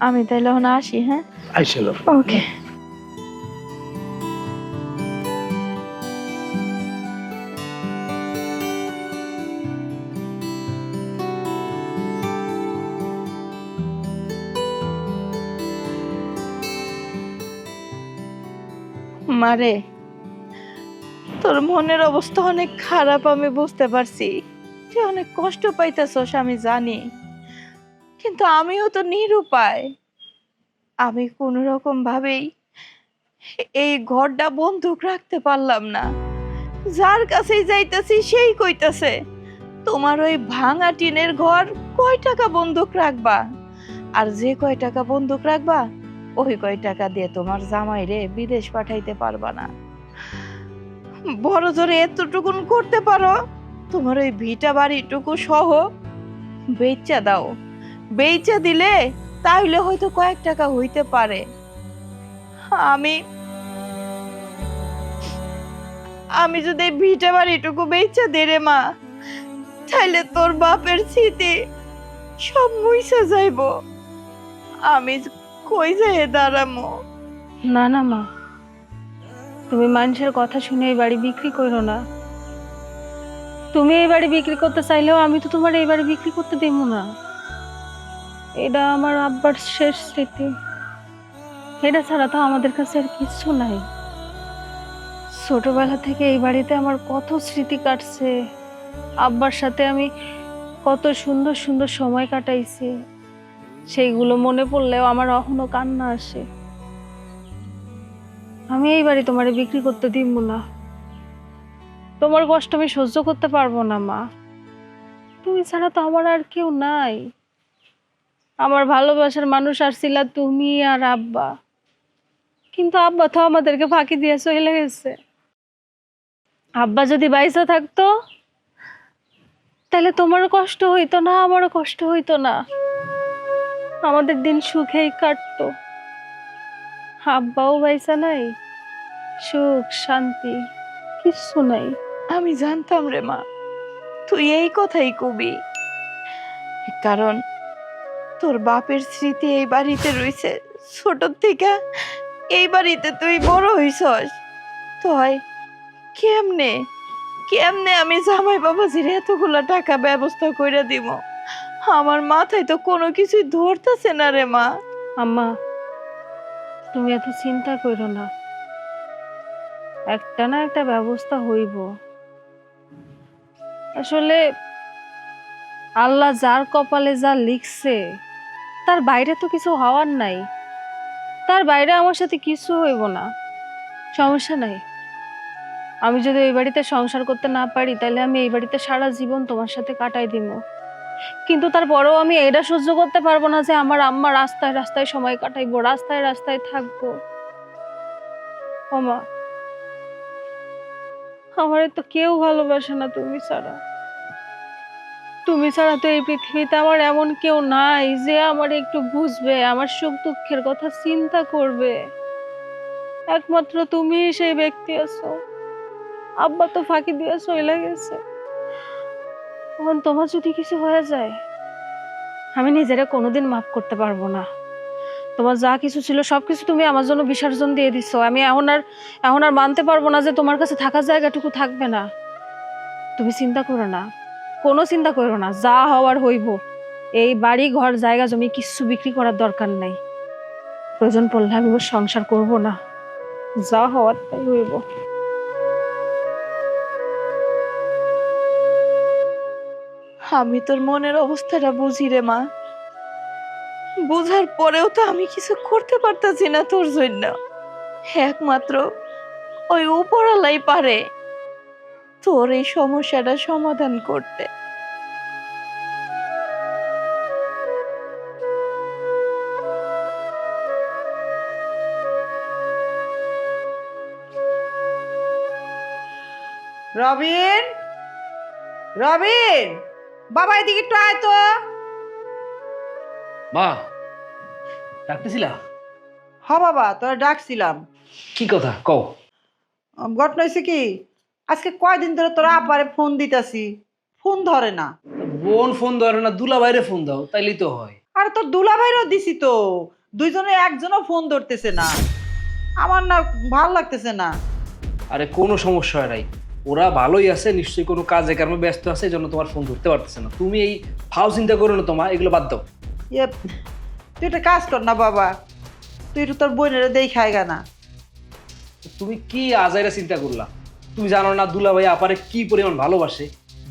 আমি তাইলে এখন আসি। হ্যাঁ, আইসেল। ওকে। মারে, তোর মনের অবস্থা অনেক খারাপ, আমি বুঝতে পারছি। তুই অনেক কষ্ট পাইতেছস আমি জানি, কিন্তু আমিও তো নিরুপায়। আমি কোন রকম ভাবেই এই ঘরটা বন্ধক রাখতে পারলাম না। যার কাছে যাইতেছি সেই কইতাছে তোমার ওই ভাঙা টিনের ঘর কয় টাকা বন্ধক রাখবা, আর যে কয় টাকা বন্ধক রাখবা ওই কয় টাকা দিয়ে তোমার জামাইরে বিদেশ পাঠাইতে পারবা না। বড় জোরে এতটুকুন করতে পারো, তোমার ওই ভিটা বাড়িটুকু সহ বেচা দাও। বেচা দিলে তাহলে হয়তো কয়েক টাকা হইতে পারে। আমি আমি যদি এই ভিটা বাড়িটুকু বেচা দে রে মা, তাহলে তোর বাপের স্মৃতি সব মুইসা যাইব। আমি কই যাই দাঁড়ামো? না না মা, তুমি মানুষের কথা শুনে এই বাড়ি বিক্রি করো না। তুমি এই বাড়ি বিক্রি করতে চাইলেও আমি তো তোমার এই বাড়ি বিক্রি করতে দেব না। এটা আমার আব্বার শেষ স্মৃতি, এটা ছাড়া তো আমাদের কাছে আর কিছু নাই। ছোটবেলা থেকে এই বাড়িতে আমার কত স্মৃতি কাটছে, আব্বার সাথে আমি কত সুন্দর সুন্দর সময় কাটাইছি, সেইগুলো মনে পড়লেও আমার এখনো কান্না আসে। আমি এই বাড়ি তোমারে বিক্রি করতে দিব না। তোমার কষ্ট আমি সহ্য করতে পারবো না মা। তুমি ছাড়া তো আমার আর কেউ নাই। আমার ভালোবাসার মানুষ আর ছিল তুমি আর আব্বা, কিন্তু আব্বা তো আমাদেরকে ফাঁকি দিয়ে চলে গেছে। আব্বা যদি বাইসা থাকতো তাহলে তোমারও কষ্ট হইতো না, আমারও কষ্ট হইতো না, আমাদের দিন সুখেই কাটতো। আব্বাও বাইসা নাই, সুখ শান্তি কিছু নাই। আমি জানতাম রে মা তুই এই কথাই কবি, কারণ তোর বাপের স্মৃতি এই বাড়িতে রয়েছে। ছোট থেকে এই বাড়িতে তুই বড় হইছস, তুই কেমনে কেমনে আমি জামাই বাবাজির এতগুলা টাকা ব্যবস্থা কইরা দিব? আমার মাথায় তো কোনো কিছুই ধরতেছে না রে মা। আম্মা, তুমি এত চিন্তা করো না, একটা না একটা ব্যবস্থা হইব। আসলে আল্লাহ যার কপালে যা লিখছে তার বাইরে তো কিছু হওয়ার নাই। তার বাইরে আমার সাথে কিছু হইব না, সমস্যা নাই। আমি যদি এই বাড়িতে সংসার করতে না পারি তাহলে আমি এই বাড়িতে সারা জীবন তোমার সাথে কাটাই দিব, কিন্তু তারপরেও আমি এটা সহ্য করতে পারবো না যে আমার আম্মা রাস্তায় রাস্তায় সময় কাটাইবো, রাস্তায় রাস্তায় থাকবো। ওমা, আমারে তো কেউ ভালোবাসে না তুমি ছাড়া। তুমি ছাড়া তো এই পৃথিবীতে আমার এমন কেউ নাই যে আমার একটু বুঝবে, আমার সুখ দুঃখের কথা চিন্তা করবে। একমাত্র তুমি সেই ব্যক্তি আছো। আব্বা তো ফাঁকি দিয়ে চলে গেছে। এখন তোমার যদি কিছু হয়ে যায়, আমি নিজেরা কোনোদিন মাফ করতে পারবো না। তোমার যা কিছু ছিল সবকিছু তুমি আমার জন্য বিসর্জন দিয়ে দিছো। আমি এখন আর মানতে পারবো না যে তোমার কাছে থাকার জায়গাটুকু থাকবে না। তুমি চিন্তা করো না, কোনো চিন্তা করো না, যা হওয়ার হইব। এই বাড়ি ঘর জায়গা জমি কিচ্ছু বিক্রি করার দরকার নাই। প্রয়োজন পড়লে আমি ওর সংসার করব না, যা হওয়ার তাই হইব। আমি তোর মনের অবস্থাটা বুঝি রে মা, বুঝার পরেও তো আমি কিছু করতে পারতাছি না তোর জন্য। একমাত্র ওই উপরালাই পারে তোর এই সমস্যাটা সমাধান করতে। রবিন, রবিন, বাবা এদিকে একটু আয় তো। মা, ডাকতেছিলা? হ বাবা, তোরা ডাকছিলাম। কি কথা কও? ঘটনা হয়েছে কি, আজকে কয়দিন ধরে তোরা আপারে ফোন দিতাছি, ফোন ধরে না। বোন ফোন ধরে না, দুলা বাইরে ফোন দাও, তাইলেই তো হয়। আরে তোর দুলাভাইরও দিছি তো, দুইজনে একজনও ফোন ধরতেছে না। আমার না ভাল লাগতেছে না। আরে কোনো সমস্যা হয় নাই, ওরা ভালোই আছে, নিশ্চয়ই কোনো কাজে কর্মে ব্যস্ত আছে, এই জন্য তোমার ফোন ধরতে পারতেছে না। তুমি এই ফাও চিন্তা করো না, তোমার এগুলো বাদ দাও। ইয়ে, তুই একটা কাজ কর না বাবা, তুই একটু তোর বোনেরা দেখায় গা না। তুমি কি আজাইরা চিন্তা করলা? তুমি জানো না দুলাভাই আপারে কি পরিমাণ ভালোবাসে?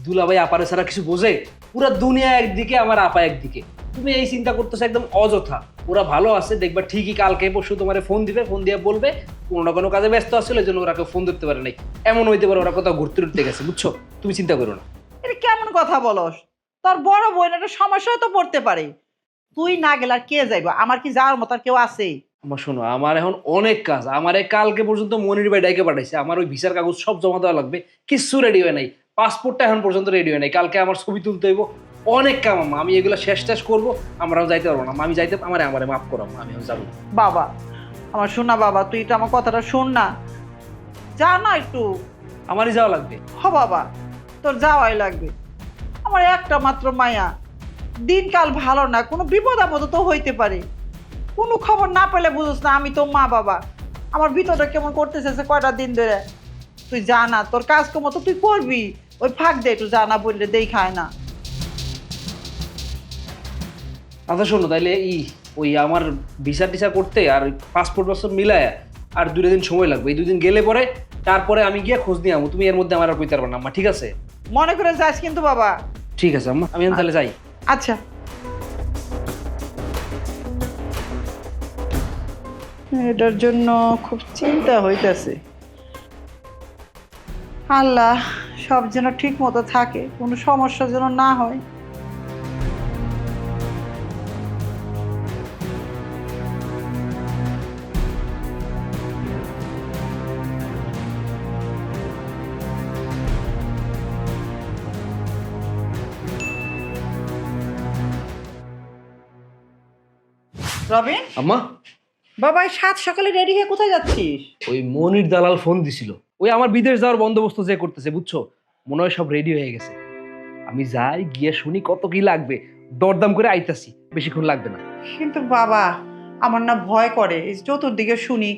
দুলাভাই আপারে ছাড়া কিছু বোঝে? পুরো দুনিয়া একদিকে, আমার আপা একদিকে। তুমি এই চিন্তা করতেছো একদম অযথা। ওরা ভালো আছে, দেখবা ঠিকই কালকে পরশু তোমার ফোন দিবে, ফোন দিয়ে বলবে কোনো না কোনো কাজে ব্যস্ত আছিল, এই জন্য ওরা কেউ ফোন ধরতে পারে নাই। এমন হইতে পারে ওরা কোথাও ঘুরতে ঘুরতে গেছে, বুঝছো? তুমি চিন্তা করো না। এটা কেমন কথা বলস? তোর বড় বোন একটা সমস্যাও তো পড়তে পারে, তুই না গেলে আর কে যাইব? আমার কি যাওয়ার মতো আর কেউ আছে? আমার শোনো, আমার এখন অনেক কাজ। আমার কালকে পর্যন্ত মনির ভাই ডাইকে পাঠাইছে, আমার ওই ভিসার কাগজ সব জমা দেওয়া লাগবে, কিচ্ছু রেডি হয় নাই। পাসপোর্টটা এখন পর্যন্ত রেডি হয় নাই, কালকে আমার ছবি তুলতে হইব, অনেক কাম। আমি এগুলো শেষ টেস করবো, আমরাও যাইতে পারবো না। আমি যাইতে আমারে মাফ করো, আমি এখন যাবো না। বাবা আমার শোনা, বাবা তুই তো আমার কথাটা শোন না, যা না একটু। আমারই যাওয়া লাগবে। হ বাবা, তোর যাওয়াই লাগবে। আমার একটা মাত্র মায়া, দিনকাল ভালো না, কোনো বিপদ আপদ তো হইতে পারে, কোনো খবর না পেলে বুঝোস না আমি তো মা বাবা, আমার ভিতরটা কেমন করতেছে কয়টা দিন ধরে। তুই জানা তোর কাজকর্ম তো তুই করবি, ওই ফাঁক দে একটু, জানা বললে দেখায় না। আচ্ছা শোনো, তাইলে ওই আমার ভিসা টিসা করতে আর পাসপোর্ট মিলায় আর 2 দিন সময় লাগবে। এই 2 দিন গেলে পরে তারপরে আমি গিয়ে খোঁজ নিয়ে আমো। তুমি এর মধ্যে আমার আর কইতে পারবে না আম্মা, ঠিক আছে? মনে করে যাস কিন্তু বাবা। ঠিক আছে আম্মা, আমি তাহলে যাই। আচ্ছা, এটার জন্য খুব চিন্তা হইতেছে। আল্লাহ সব যেন ঠিক মতো থাকে, কোনো সমস্যা যেন না হয়। রবিন, আম্মা, বাবা এই সাত সকালে রেডি হয়ে কোথায় যাচ্ছিস? ওই মনির দালাল ফোন দিছিল, ওই আমার বিদেশ যাওয়ার বন্দোবস্ত যে করতেছে, বুঝছো? মনে হয় সব রেডি হয়ে গেছে। আমি যাই গিয়ে শুনি কত কি লাগবে, দরদাম করে আইতাছি, বেশিক্ষণ লাগবে না। কিন্তু বাবা আমার না ভয় করে, এই চতুর্দিকে শুনি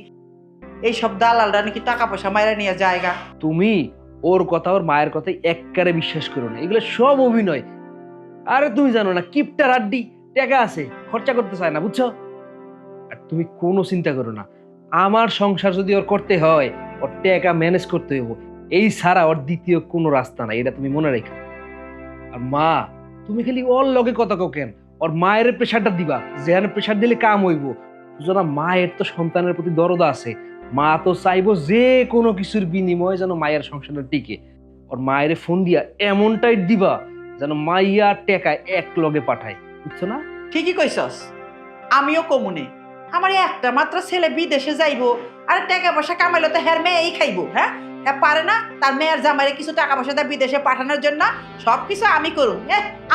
এইসব দালালরা নাকি টাকা পয়সা মাইরা নিয়ে জায়গা। তুমি ওর কথা, ওর মায়ের কথাই একবারে বিশ্বাস করো না, এগুলো সব অভিনয়। আরে তুমি জানো না, কিপটার আড্ডি, টাকা আছে, খরচা করতে চায় না, বুঝছো? আর তুমি কোনো চিন্তা করো না, আমার সংসার যদি ওর করতে হয়, ওর টাকা ম্যানেজ করতে হইব, এই ছাড়া ওর দ্বিতীয় কোনো রাস্তা নাই, এটা তুমি মনে রেখো। আর মা, তুমি খালি ওর লগে কথা কও কেন, ওর মায়ের প্রেশারটা দিবা, যেখানে প্রেশার দিলে কাম হইব। বুঝো না, মায়ের তো সন্তানের প্রতি দরদ আছে। মা তো চাইবো যে কোনো কিছুর বিনিময়ে যেন মায়ের সংসারটা টিকে। ওর মায়ের ফোন দিয়া এমন টাইট দিবা যেন মাইয়া টেকা এক লগে পাঠায়, বুঝছো না? ঠিকই কইছস, আমিও কমুনে। আমার একটা মাত্র ছেলে বিদেশে যাইবো, আর টাকা পয়সা কামাইলে তো হ্যার মেয়েই খাইবো। হ্যাঁ, হ্যাঁ পারে না তার মেয়ের জামাইরে কিছু টাকা পয়সা দিয়ে বিদেশে পাঠানোর জন্য? সবকিছু আমি করুম।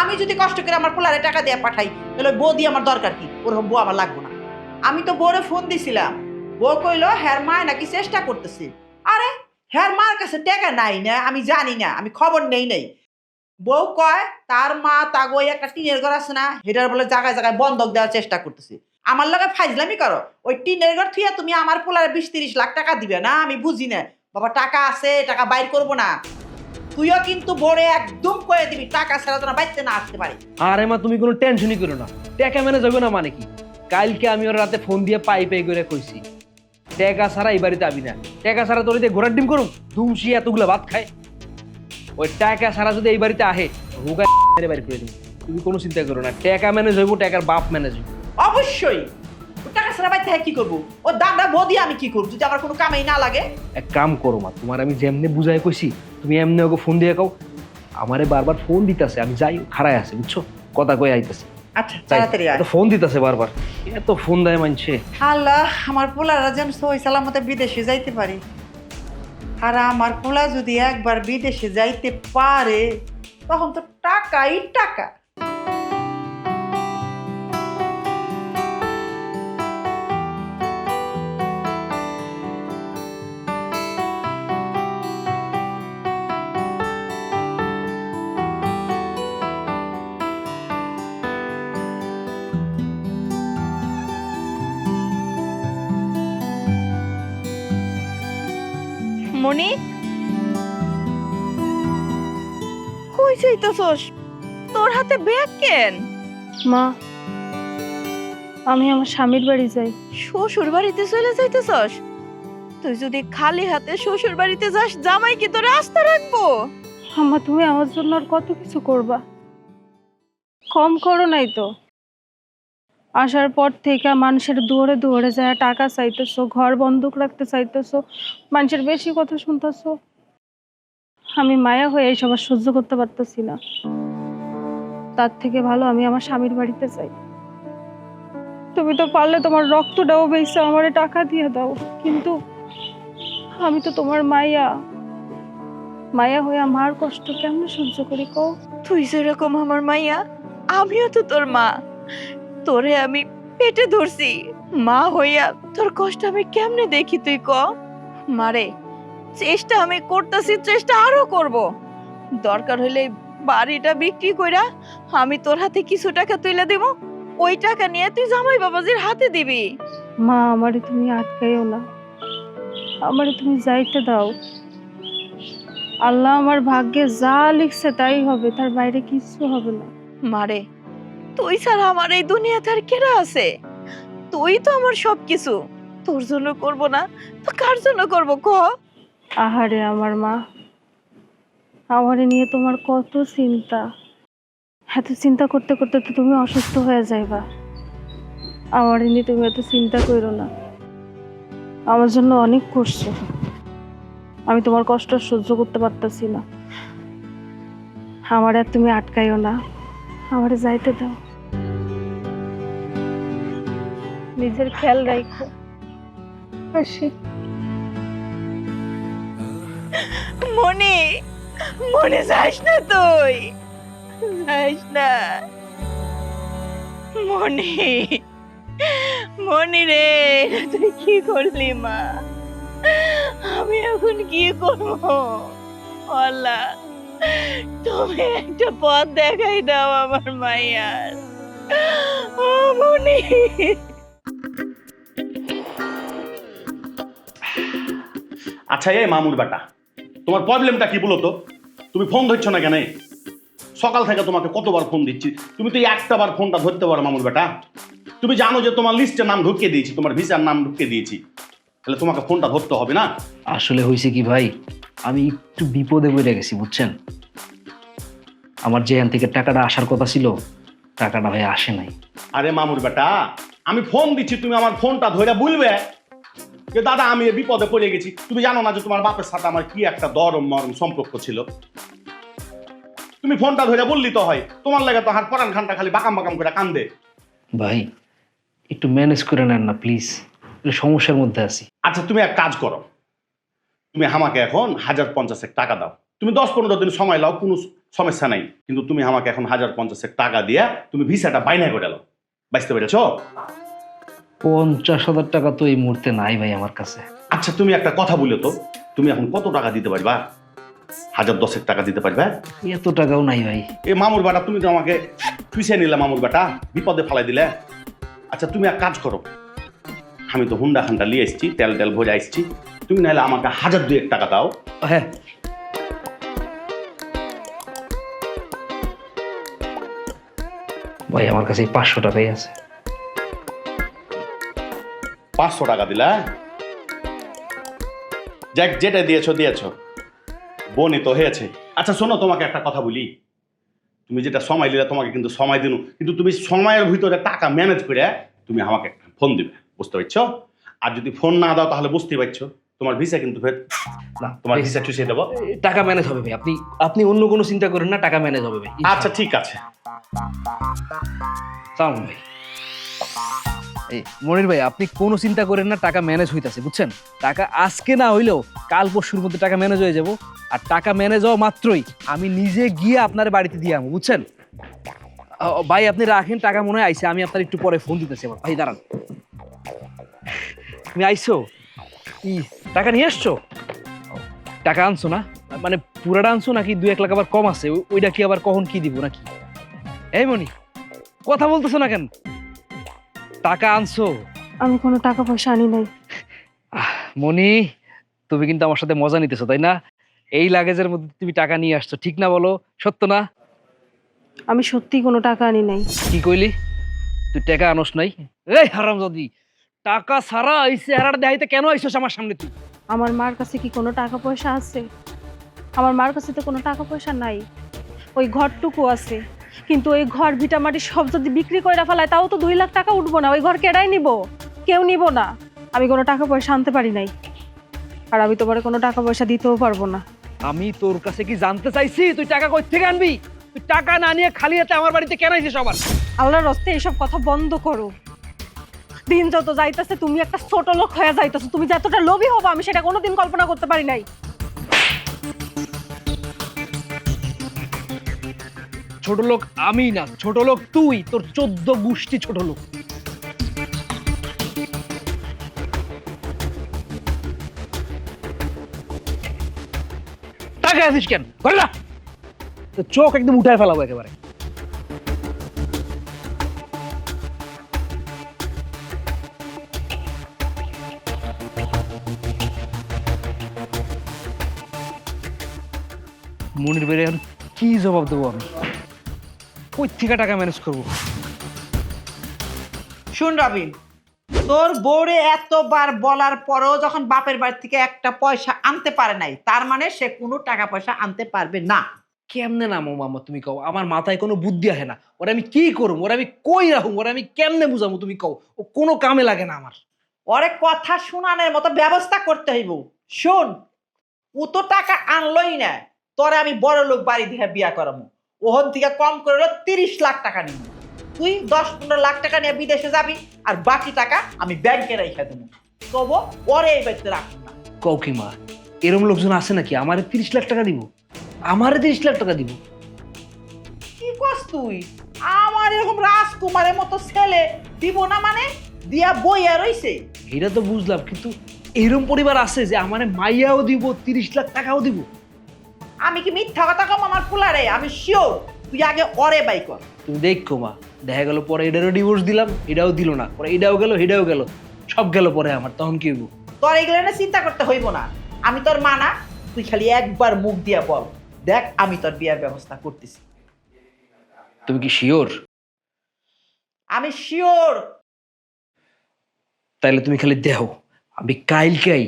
আমি যদি কষ্ট করে আমার পোলারে টাকা দিয়ে পাঠাই, তাহলে বউ দিয়ে আমার দরকার কি? ওরকম বউ আমার লাগবো না। আমি তো বউরে ফোন দিছিলাম, বউ কইলো হ্যার মা নাকি চেষ্টা করতেছে। আরে হ্যার মার কাছে টাকা নাই না, আমি জানি না, আমি খবর নেই নাই। বউ কয় তার মা তাগো একটা টিনের ঘর আছে না, হেটার বলে জায়গায় জায়গায় বন্ধক দেওয়ার চেষ্টা করতেছে। আমার লগে ফাইজলামি করো? ওই টিনের ঘর থুইয়া তুমি আমার পোলারে 20-30 লাখ টাকা দিবে না? আমি বুঝি না বাবা, টাকা আছে, টাকা বাইর করবো না। তুইও কিন্তু বড়ে একদম কয়ে দিবি টাকা ছাড়া তো না বাইতে না আসতে পারে। আরে মা, তুমি কোনো টেনশনই করো না, টাকা ম্যানেজ হবে না মানে কি? কালকে আমি ওর রাতে ফোন দিয়ে পাই করে কইছি টাকা ছাড়া এই বাড়িতে আবি না। টাকা ছাড়া তোর দিয়ে ঘোড়ার ডিম করুম, দুমসি এতগুলো ভাত খায়। ওই টাকা ছাড়া যদি এই বাড়িতে আহে, রোগা মেরে বাড়ি করে দিবি। তুমি কোনো চিন্তা করো না, টাকা ম্যানেজ হইব, টাকার বাপ ম্যানেজ হইব। অবশ্যই। ও টাকা ছাড়া বাইতে কি করবো? ও দামটা বউ দিয়ে আমি কি করবো যদি আমার কোনো কামাই না লাগে? এক কাম করো মা, তোমার আমি যেমনি বুঝাই কইছি তুমি এমনি ওকে ফোন দিয়ে কও। আমারে বারবার ফোন দিতেছে, আমি যাই খাড়ায় আছে, বুঝছো, কথা কই আইতেছে। আচ্ছা তাড়াতাড়ি আয়। ফোন দিতেছে বারবার, এত ফোন দেয় মানছে। আল্লাহ, আমার পোলারা যেন সই সালামতে বিদেশে যাইতে পারে। আর আমার পোলা যদি একবার বিদেশে যাইতে পারে, তখন তো টাকাই টাকা। মনি, কই যাইতেছস? তোর হাতে ব্যাগ কেন? মা, আমি আমার স্বামীর বাড়ি যাই। শ্বশুর বাড়িতে চলে যাইতেছস? তুই যদি খালি হাতে শ্বশুর বাড়িতে যাস, জামাই কি তোর রাস্তা রাখবো? আম্মা, তুমি আমার জন্য আর কত কিছু করবা, কম করো নাই তো। আসার পর থেকে মানুষের দুয়ারে দুয়ারে যায় টাকা চাইতেছো, ঘর বন্ধক রাখতে চাইতেছো, মানুষের বেশি কথা শুনতেছো। আমি মায়া হয়ে এইসব আর সহ্য করতে পারতেছি না। তার থেকে ভালো আমি আমার স্বামীর বাড়িতে যাই। তুমি তো পারলে তোমার রক্তটাও বেঁচে আমারে টাকা দিয়ে দাও, কিন্তু আমি তো তোমার মায়া। মায়া হয়ে আমার কষ্ট কেমনে সহ্য করি কও? তুই যেরকম আমার মাইয়া, আমিও তো তোর মা। তোরে আমি পেটে ধরছি, মা হইয়া তোর কষ্ট আমি কেমনে দেখি তুই ক? মারে, চেষ্টা আমি করতেছি, চেষ্টা আরো করব। দরকার হইলে বাড়িটা বিক্রি কইরা আমি তোর হাতে কিছু টাকা তুইলা দিব, ওই টাকা নিয়ে তুই জামাই বাবাজির হাতে দিবি। মা, আমারে তুমি আটকাইও না, আমারে তুমি যাইতে দাও। আল্লাহ আমার ভাগ্যে যা লিখছে তাই হবে, তার বাইরে কিছু হবে না। মারে, তুই ছাড়া আমার এই দুনিয়াতে আর কেরা আছে? তুই তো আমার সবকিছু। তোর জন্য করব না তো কার জন্য করব ক? আহারে আমার মা, আমারে নিয়ে তোমার কত চিন্তা। এত চিন্তা করতে করতে তো তুমি অসুস্থ হয়ে যাইবা। আমারে নিয়ে তুমি এত চিন্তা করো না, আমার জন্য অনেক করছো। আমি তোমার কষ্ট সহ্য করতে পারতাছি না। আমারে আর তুমি আটকাইও না, আমারে যাইতে দাও। নিজের খেয়াল রাখো। আসি। মনি, মনে যাস না, তুই যাস না। মনি, মনি রে, তুই কি করলি মা? আমি এখন কি করব? আল্লাহ, তুমি একটা পথ দেখাই দাও আমার মাইয়ার। ও মনি। আচ্ছা এই মামুর বেটা, তোমার প্রবলেমটা কি বলো তো? তুমি ফোন ধরছো না কেন? সকাল থেকে তোমাকে কতবার ফোন দিচ্ছি, তুমি তো একটা বার ফোনটা ধরতে পারো মামুর বেটা। তুমি জানো যে তোমার লিস্টে নাম ঢুকিয়ে দিয়েছি, তোমার ভিসার নাম ঢুকিয়ে দিয়েছি, তাহলে তোমাকে ফোনটা ধরতে হবে না? আসলে হয়েছে কি ভাই, আমি একটু বিপদে পড়ে গেছি, বুঝছেন। আমার যেখান থেকে টাকাটা আসার কথা ছিল, টাকাটা ভাই আসে নাই। আরে মামুর বেটা, আমি ফোন দিচ্ছি, তুমি আমার ফোনটা ধরে বলবে যে দাদা আমি এ বিপদে পড়ে গেছি। তুমি জানো না যে তোমার বাপের সাথে আমার কি একটা দরম মরম সম্পর্ক ছিল? তুমি ফোনটা ধরে বললি তো হয়, তোমার লাগে তো হাত পরান খানটা খালি বাকাম বাকাম করে কান্দে। ভাই একটু ম্যানেজ করে নেন না প্লিজ, সমস্যার মধ্যে আছি। আচ্ছা তুমি এক কাজ করো, তুমি আমাকে এখন 1050 টাকা দাও। তুমি 10-15 দিন সময় লাও, কোনো সমস্যা নাই, কিন্তু তুমি আমাকে এখন 1050 টাকা দিয়া তুমি ভিসাটা বাইনা করে দাও। বুঝতে পেরেছো? 50,000 টাকা তো এই মুহূর্তে নাই ভাই আমার কাছে। আচ্ছা তুমি একটা কথা বলে তো, তুমি এখন কত টাকা দিতে পারবা? 1010 টাকা দিতে পারবে? এত টাকাও নাই ভাই। এ মামুর বেটা, তুমি তো আমাকে টুইসে নিলে, মামুর বেটা বিপদে ফালাই দিলে। আচ্ছা তুমি এক কাজ করো, আমি তো হুন্ডা খান্ডা নিয়ে এসছি, তেল তেল ভরে আসছি, তুমি নাহলে আমাকে 1002 টাকা দাও। হ্যাঁ ভাই আমার কাছে 500 টাকাই আছে। 500 টাকা দিলা? যাক, যেটা দিয়েছো দিয়েছো, বোনই তো হয়েছে। আচ্ছা শোনো, তোমাকে একটা কথা বলি, তুমি যেটা সময় দিলে তোমাকে কিন্তু সময় দিন, কিন্তু তুমি সময়ের ভিতরে টাকা ম্যানেজ করে তুমি আমাকে একটা ফোন দিবে, বুঝতে পারছো? আর যদি ফোন না দাও তাহলে বুঝতেই পারছো তোমার ভিসা কিন্তু ফের না, তোমার ভিসা চুষিয়ে দেবো। টাকা ম্যানেজ হবে ভাই, আপনি আপনি অন্য কোনো চিন্তা করেন না, টাকা ম্যানেজ হবে ভাই। আচ্ছা ঠিক আছে। সালাম ভাই। এই মনির ভাই, আপনি কোনো চিন্তা করেন না, টাকা ম্যানেজ হইতাছে, বুঝছেন? টাকা আজকে না হইলেও কাল পরশুর মধ্যে টাকা ম্যানেজ হয়ে যাব। আর টাকা ম্যানেজ হওয়া মাত্রই আমি নিজে গিয়ে আপনার বাড়িতে দিয়ে আমো, বুঝছেন? ভাই আপনি রাখেন, টাকা মনে হয় আইসে, আমি আপনার একটু পরে ফোন দিতেছি। আমার ভাই দাঁড়ান, তুমি আইসো? কি টাকা নিয়ে আসছো? টাকা আনছো না মানে পুরাটা আনছো নাকি 2-1 লাখ আবার কম আছে? ওইটা কি আবার কখন কি দিব নাকি? এই মনি, কথা বলতেছো না কেন? টাকা আনছো? আমি কোনো টাকা পয়সা আনি নাই। মনি, তুমি কিন্তু আমার সাথে মজা নিতেছো তাই না? এই লাগেজের মধ্যে তুমি টাকা নিয়ে আসছো, ঠিক না? বলো সত্য না? আমি সত্যি কোনো টাকা আনি নাই। কি কইলি? তুই টাকা আনস নাই? এই হারামজাদি, টাকা ছাড়া এই চেহারাটা দেখাইতে কেন আইছস আমার সামনে তুই? আমার মার কাছে কি কোনো টাকা পয়সা আছে? আমার মার কাছে তো কোনো টাকা পয়সা নাই। ওই ঘরটুকু আছে, কিন্তু ওই ঘর ভিটা মাটি সব যদি বিক্রি করে ফেলায় তাও তো 2 লাখ টাকা উঠবো না। ওই ঘর কেডাই নিব? কেউ নিব না। আমি কোনো টাকা পয়সা আনতে পারি নাই, আর আমি তোমার কোনো টাকা পয়সা দিতেও পারবো না। আমি তোর কাছে কি জানতে চাইছি তুই টাকা কই থেকে আনবি? তুই টাকা না নিয়ে খালি হাতে আমার বাড়িতে কেন আইছিস আবার? আল্লাহর রাস্তে এইসব কথা বন্ধ করো। দিন যত যাইতেছে তুমি একটা ছোট লোক হয়ে যাইতেছো। তুমি যতটা লোভী হবো আমি সেটা কোনোদিন কল্পনা করতে পারি নাই। ছোট লোক আমি না, ছোট লোক তুই, তোর 14 গোষ্ঠী ছোট লোক। টাকা আছিস কেন? করলা তো চোখ একদম উঠায় ফেলাবো একেবারে। মনির বেড়ে এখন কি জবাব দেবো আমি? কই থেকে টাকা ম্যানেজ করবো? শুন রবিন, তোর বউরে এতবার বলার পরেও যখন বাপের বাড়ি থেকে একটা পয়সা আনতে পারে নাই, তার মানে সে কোনো টাকা পয়সা আনতে পারবে না। কেমনে নামো মামা তুমি কও? আমার মাথায় কোনো বুদ্ধি আসে না। ওরা আমি কি করবো? ওরা আমি কই রাখুম? ওরা আমি কেমনে বুঝাবো? তুমি কও। ও কোনো কামে লাগে না আমার। ওরে কথা শুনানোর মতো ব্যবস্থা করতে হইব। শোন, ও তো টাকা আনলই না, তোরে আমি বড় লোক বাড়ি দিয়ে বিয়া করাবো। ওহন থেকে কম করে 30 লাখ টাকা নিব। তুই 10-15 লাখ টাকা নিয়ে বিদেশে যাবি, আর বাকি টাকা আমি ব্যাংকে রেখে দেবো। তবু ওরে এই বাড়িতে রাখবো না। কও কি মা, এরম লোকজন আছে নাকি আমারে 30 লাখ টাকা দিব? আমারে 30 লাখ টাকা দিব? কি করছ তুই? আমার এরকম রাজকুমারের মতো ছেলে দিব না মানে? দিয়া বইয়া রইছে। এটা তো বুঝলাম, কিন্তু এরম পরিবার আছে যে আমারে মাইয়াও দিব, 30 লাখ টাকাও দিব? আমি কি মিথ্যা কথা কম আমার পোলারে? আমি শিওর তুই আগে ওরে বাই কর। তুমি দেখো মা, দেখা গেল পরে এটারও ডিভোর্স দিলাম, এটাও দিল না, পরে এটাও গেল, এটাও গেল, সব গেল পরে আমার, তখন কি হইব? তোর এগুলো না চিন্তা করতে হইব না। আমি তোর মা না? তুই খালি একবার মুখ দিয়া বল, দেখ আমি তোর বিয়ার ব্যবস্থা করতেছি। তুমি কি শিওর? আমি শিওর। তাইলে তুমি খালি দেহ, আমি কাইলকাই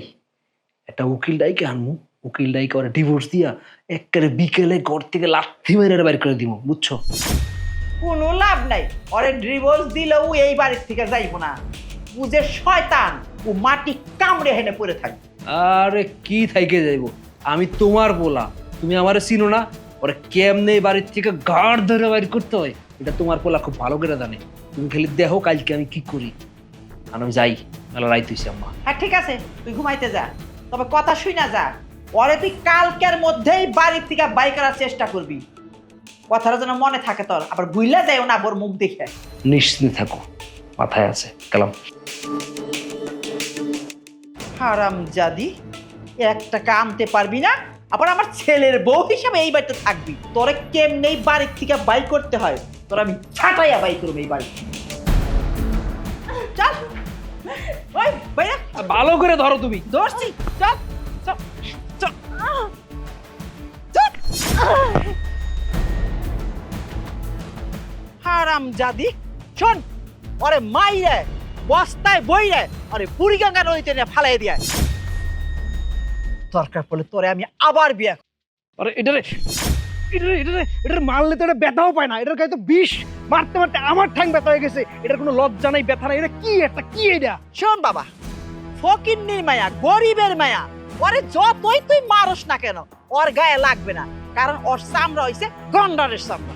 একটা উকিল ডাইকে আনবো, উকিল ডাইকে ওরা ডিভোর্স দিয়া একবারে বিকেলে ঘর থেকে লাথি মেরে বাইর করে দিব, বুঝছো? কোনো লাভ নাই, ওরে ডিভোর্স দিলেও এই বাড়ির থেকে যাইব না। বুঝে শয়তান, ও মাটি কামড়ে হেনে পড়ে থাকবে। আরে কি থাইকে যাইব, আমি তোমার বলা, তুমি আমারে চিনো না? ওরে কেমনে এই বাড়ির থেকে গাড় ধরে বাইর করতে হয় এটা তোমার পোলা খুব ভালো করে জানে। তুমি খালি দেখো কালকে আমি কি করি। আর আমি যাই, মেলা রাইত হইছে আম্মা। হ্যাঁ ঠিক আছে, তুই ঘুমাইতে যা, তবে কথা শুই না যা। ওরে তুই কালকের মধ্যেই বাড়ির থেকে বাই করার চেষ্টা করবি, কথাটা যেন মনে থাকে তোর, আবার ভুইলা যাইও না ওর মুখ দেখে। নিশ্চিন্তে থাকো, মাথায় আছে গেলাম। হারামজাদি, একটা আনতে পারবি না, আবার আমার ছেলের বউ হিসাবে এই বাড়িতে থাকবি। তোরে কেমনেই বাড়ির থেকে বাই করতে হয় তোর আমি ছাটাইয়া বাই করবো এই বাড়ি। চল ওই বাইরে, ভালো করে ধরো তুমি। ধরছি, চল চল চল চল। হারামজাদি, শোন, ওরে মাইরে বস্তায় বইরে আরে বুড়িগঙ্গা নদীতে নিয়ে ফালাই দিয়ে দরকার পড়লে তোরে আমি আবার বিয়ে। আরে এটার মারলে তো এটা ব্যথাও পায় না, এটার গায়ে তো বিষ মারতে মারতে আমার ঠ্যাং ব্যথা হয়ে গেছে। এটার কোনো লজ্জা নাই, ব্যথা নাই, এটা কি একটা কি এটা? শোন বাবা, ফকিন্নির মায়া, গরিবের মায়া, ওরে যতই তুই মারস না কেন ওর গায়ে লাগবে না, কারণ ওর চামড়া হইছে গন্ডারের চামড়া।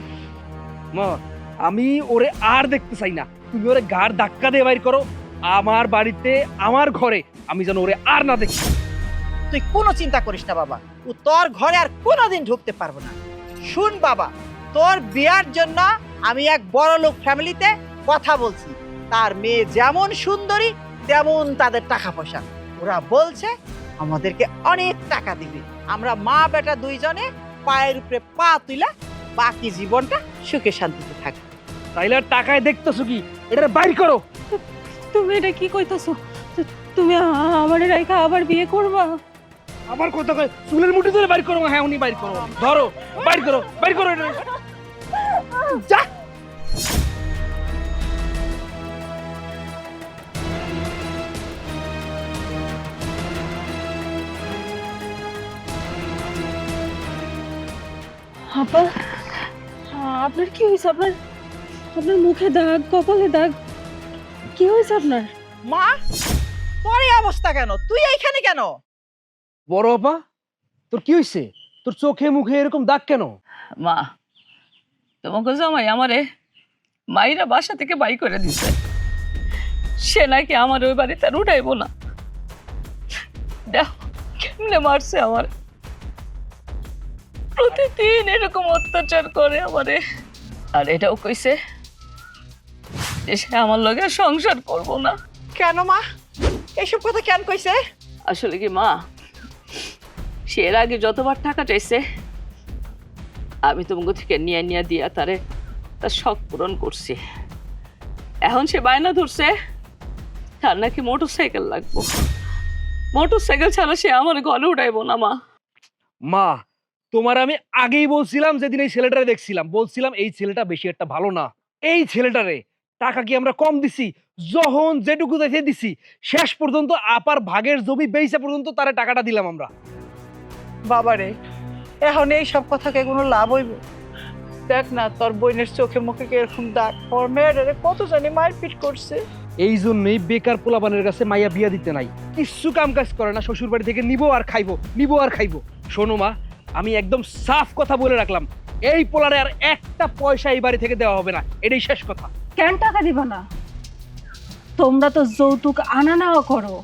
মা, আমি ওরে আর দেখতে চাই না। তুমি ওরে গাড় ধাক্কা দিয়ে বাইর করো আমার বাড়িতে, আমার ঘরে, আমি যেন ওরে আর না দেখি। তুই কোনো চিন্তা করিস না বাবা, ও তোর ঘরে আর কোনোদিন ঢুকতে পারবো না। শুন বাবা, তোর বিয়ার জন্য আমি এক বড় লোক ফ্যামিলিতে কথা বলছি, তার মেয়ে যেমন সুন্দরী তেমন তাদের টাকা পয়সা। ওরা বলছে আমাদেরকে অনেক টাকা দিবে, আমরা মা বেটা দুইজনে পায়ের উপরে পা তুইলা বাকি জীবনটা সুখে শান্তিতে থাকবো। তাইলে আর টাকায় দেখতেছো কি? এটা বাইর করো। তুমি এটা কি কইতাছো? তুমি আমার রাইখা আবার বিয়ে করবা? আমার কথা কয়, চুলের মুঠি ধরে বাইর করো। হ্যাঁ উনি বাইর করো, ধরো, বাইর করো, বাইর করো এটা। যা। আপা, আপনার কি হয়েছে? আপনার মুখে দাগ, কপালে দাগ, কি হয়েছে আপনার? মা, তোর এই অবস্থা কেন? তুই এইখানে কেন? বড় আপা, তোর কি হয়েছে? তোর চোখে মুখে এরকম দাগ কেন? মা, তোমাকে জামাই আমারে মাইরা বাসা থেকে বাই করে দিছে। সে নাকি আমার ওই বাড়িতে আর উঠাইবো না। দেখো কেমনে মারছে আমার, প্রতিদিন এরকম অত্যাচার করে আমারে। আর এটাও কইছে যে সে আমার লগে সংসার করব না। কেন মা, এইসব কথা কেন কইছে? আসলে কি মা, সে এর আগে যতবার টাকা চাইছে আমি তোমাকে থেকে নিয়ে দিয়া তার শখ পূরণ করছি। এখন সে বায়না ধরছে তার নাকি মোটরসাইকেল লাগবো। মোটরসাইকেল ছাড়া সে আমার ঘরে উঠাইবো না। মা, মা, তোমার আমি আগেই বলছিলাম, যেদিন এই ছেলেটারে দেখছিলাম, বলছিলাম এই ছেলেটা বেশি একটা ভালো না। এই ছেলেটারে টাকা কি আমরা কম দিছি? যখন যেটুকু দেখে দিছি, শেষ পর্যন্ত আপার ভাগের জমি বেচা পর্যন্ত তারে টাকাটা দিলাম আমরা। বাবারে, এখন এই সব কথাকে কোনো লাভ হইব? দেখ না তোর বোনের চোখে মুখে এরকম দাগ, ওর মেয়েটারে কত জানি মারপিট করছে। এই জন্যই বেকার পোলাপানের কাছে মাইয়া বিয়া দিতে নাই, কিচ্ছু কাম কাজ করে না, শ্বশুর বাড়ি থেকে নিবো আর খাইবো, নিবো আর খাইবো। শোনো মা, আমি একদম সাফ কথা বলে রাখলাম, এই পোলারে আর একটা পয়সা এই বাড়ি থেকে দেওয়া হবে না, এটাই শেষ কথা। কেন টাকা দিবা না? তোমরা তো যৌতুক আনা নেওয়া করো,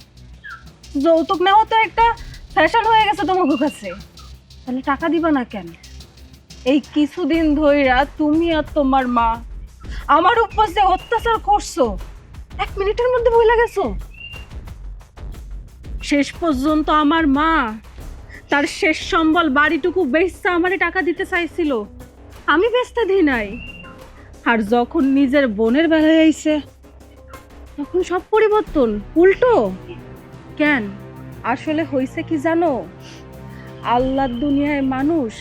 যৌতুক নেওয়া তো একটা ফ্যাশন হয়ে গেছে তোমাদের কাছে, তাহলে টাকা দিবা না কেন? এই কিছুদিন ধইরা তুমি আর তোমার মা আমার উপর যে অত্যাচার করছো, 1 মিনিটের মধ্যে ভুলে গেছো। শেষ পর্যন্ত আমার মা তার শেষ সম্বল বাড়িটুকু বেচতে আমারে টাকা দিতে চাইছিল, আমি বেচতে দিই নাই। আর যখন নিজের বোনের বেলায় আইছে তখন সব পরিবর্তন, উল্টো। কেন? আসলে হয়েছে কি জানো, আল্লাহর দুনিয়ায় মানুষ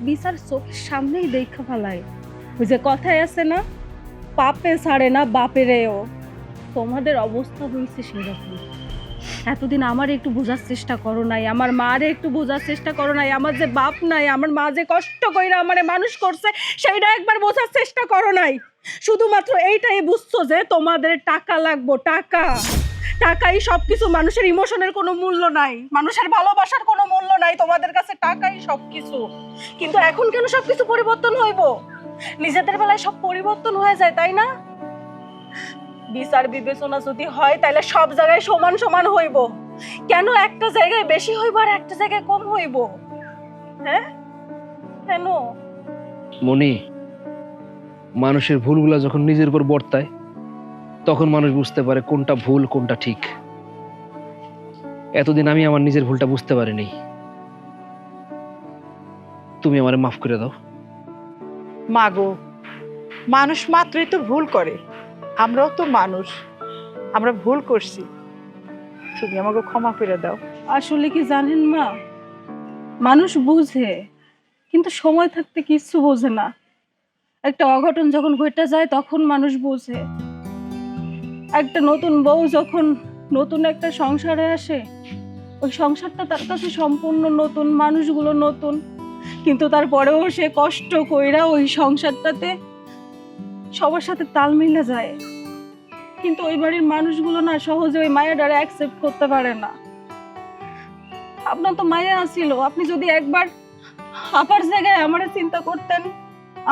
বিচার চোখের সামনেই দেখা ফেলায়। ওই যে কথায় আছে না, পাপে ছাড়ে না বাপেরেও। তোমাদের অবস্থা হয়েছে সেরকম। এতদিন আমার একটু বোঝার চেষ্টা করো নাই, আমার মারে একটু বোঝার চেষ্টা করো নাই, আমার যে বাপ নাই, আমার মা যে কষ্ট কইরা আমারে মানুষ করছে সেইটা একবার বোঝার চেষ্টা করো নাই। শুধুমাত্র এইটাই বুঝছো যে তোমাদের টাকা লাগবো, টাকা। টাকাই সবকিছু, মানুষের ইমোশনের কোনো মূল্য নাই, মানুষের ভালোবাসার কোনো মূল্য নাই, তোমাদের কাছে টাকাই সবকিছু। কিন্তু এখন কেন সবকিছু পরিবর্তন হইব? নিজেদের বেলায় সব পরিবর্তন হয়ে যায়, তাই না? বিচার বিবেচনা যদি হয় তাহলে সব জায়গায় সমান সমান হইব। কেন একটা জায়গায় বেশি হইব আর একটা জায়গায় কম হইব? হ্যাঁ, কেন? মনি, মানুষের ভুলগুলা যখন নিজের উপর বর্তায় তখন মানুষ বুঝতে পারে কোনটা ভুল কোনটা ঠিক। এতদিন আমি আমার নিজের ভুলটা বুঝতে পারিনি। তুমি আমারে মাফ করে দাও। মাগো, মানুষ মাত্রই তো ভুল করে, আমরাও তো মানুষ, আমরা ভুল করছি, তুমি আমাকে ক্ষমা করে দাও। আসলে কি জানেন মা, মানুষ বুঝে কিন্তু সময় থাকতে কিচ্ছু বোঝে না। একটা অঘটন যখন ঘটে যায় তখন মানুষ বোঝে। একটা নতুন বউ যখন নতুন একটা সংসারে আসে, ওই সংসারটা তার কাছে সম্পূর্ণ নতুন, মানুষগুলো নতুন, কিন্তু তারপরেও সে কষ্ট কইরা ওই সংসারটাতে সবার সাথে তাল মিলে যায়। কিন্তু ওই বাড়ির মানুষগুলো না সহজে ওই মায়াটারে অ্যাকসেপ্ট করতে পারে না। আপনার তো মায়া আসিল, আপনি যদি একবার আপার জায়গায় আমারে চিন্তা করতেন,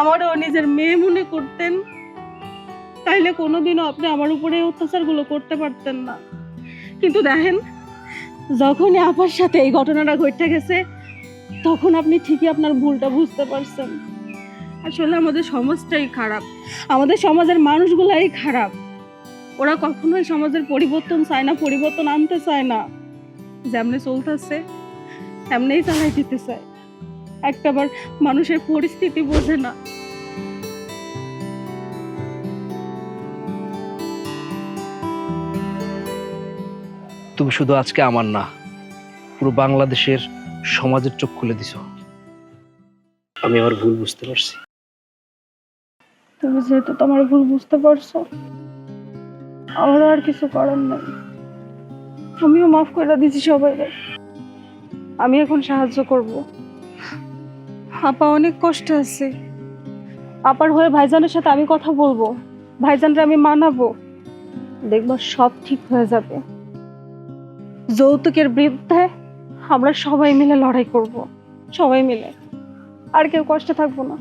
আমারও নিজের মেয়ে মনে করতেন, তাইলে কোনোদিনও আপনি আমার উপরে এই অত্যাচারগুলো করতে পারতেন না। কিন্তু দেখেন, যখনই আপার সাথে এই ঘটনাটা ঘটে গেছে তখন আপনি ঠিকই আপনার ভুলটা বুঝতে পারছেন। আসলে আমাদের সমাজটাই খারাপ, আমাদের সমাজের মানুষগুলাই খারাপ। ওরা কখনোই সমাজের পরিবর্তন চায় না, পরিবর্তন আনতে চায় না, যেমনি চলতেছে এমনিই চালাই দিতে চায়। একটাবার মানুষের পরিস্থিতি বোঝে না। তুমি শুধু আজকে আমার না, পুরো বাংলাদেশের সমাজের চোখ খুলে দিছো। আমি আমার ভুল বুঝতে পারছি। তুমি যেহেতু তোমার ভুল বুঝতে পারছো, আমারও আর কিছু করার নেই। আমিও মাফ করে দিচ্ছি সবাইকে। আমি এখন সাহায্য করব। আপা অনেক কষ্টে আছে, আপার হয়ে ভাইজানের সাথে আমি কথা বলবো, ভাইজানরা আমি মানাবো, দেখবো সব ঠিক হয়ে যাবে। যৌতুকের বিরুদ্ধে আমরা সবাই মিলে লড়াই করব, সবাই মিলে, আর কেউ কষ্টে থাকবো না।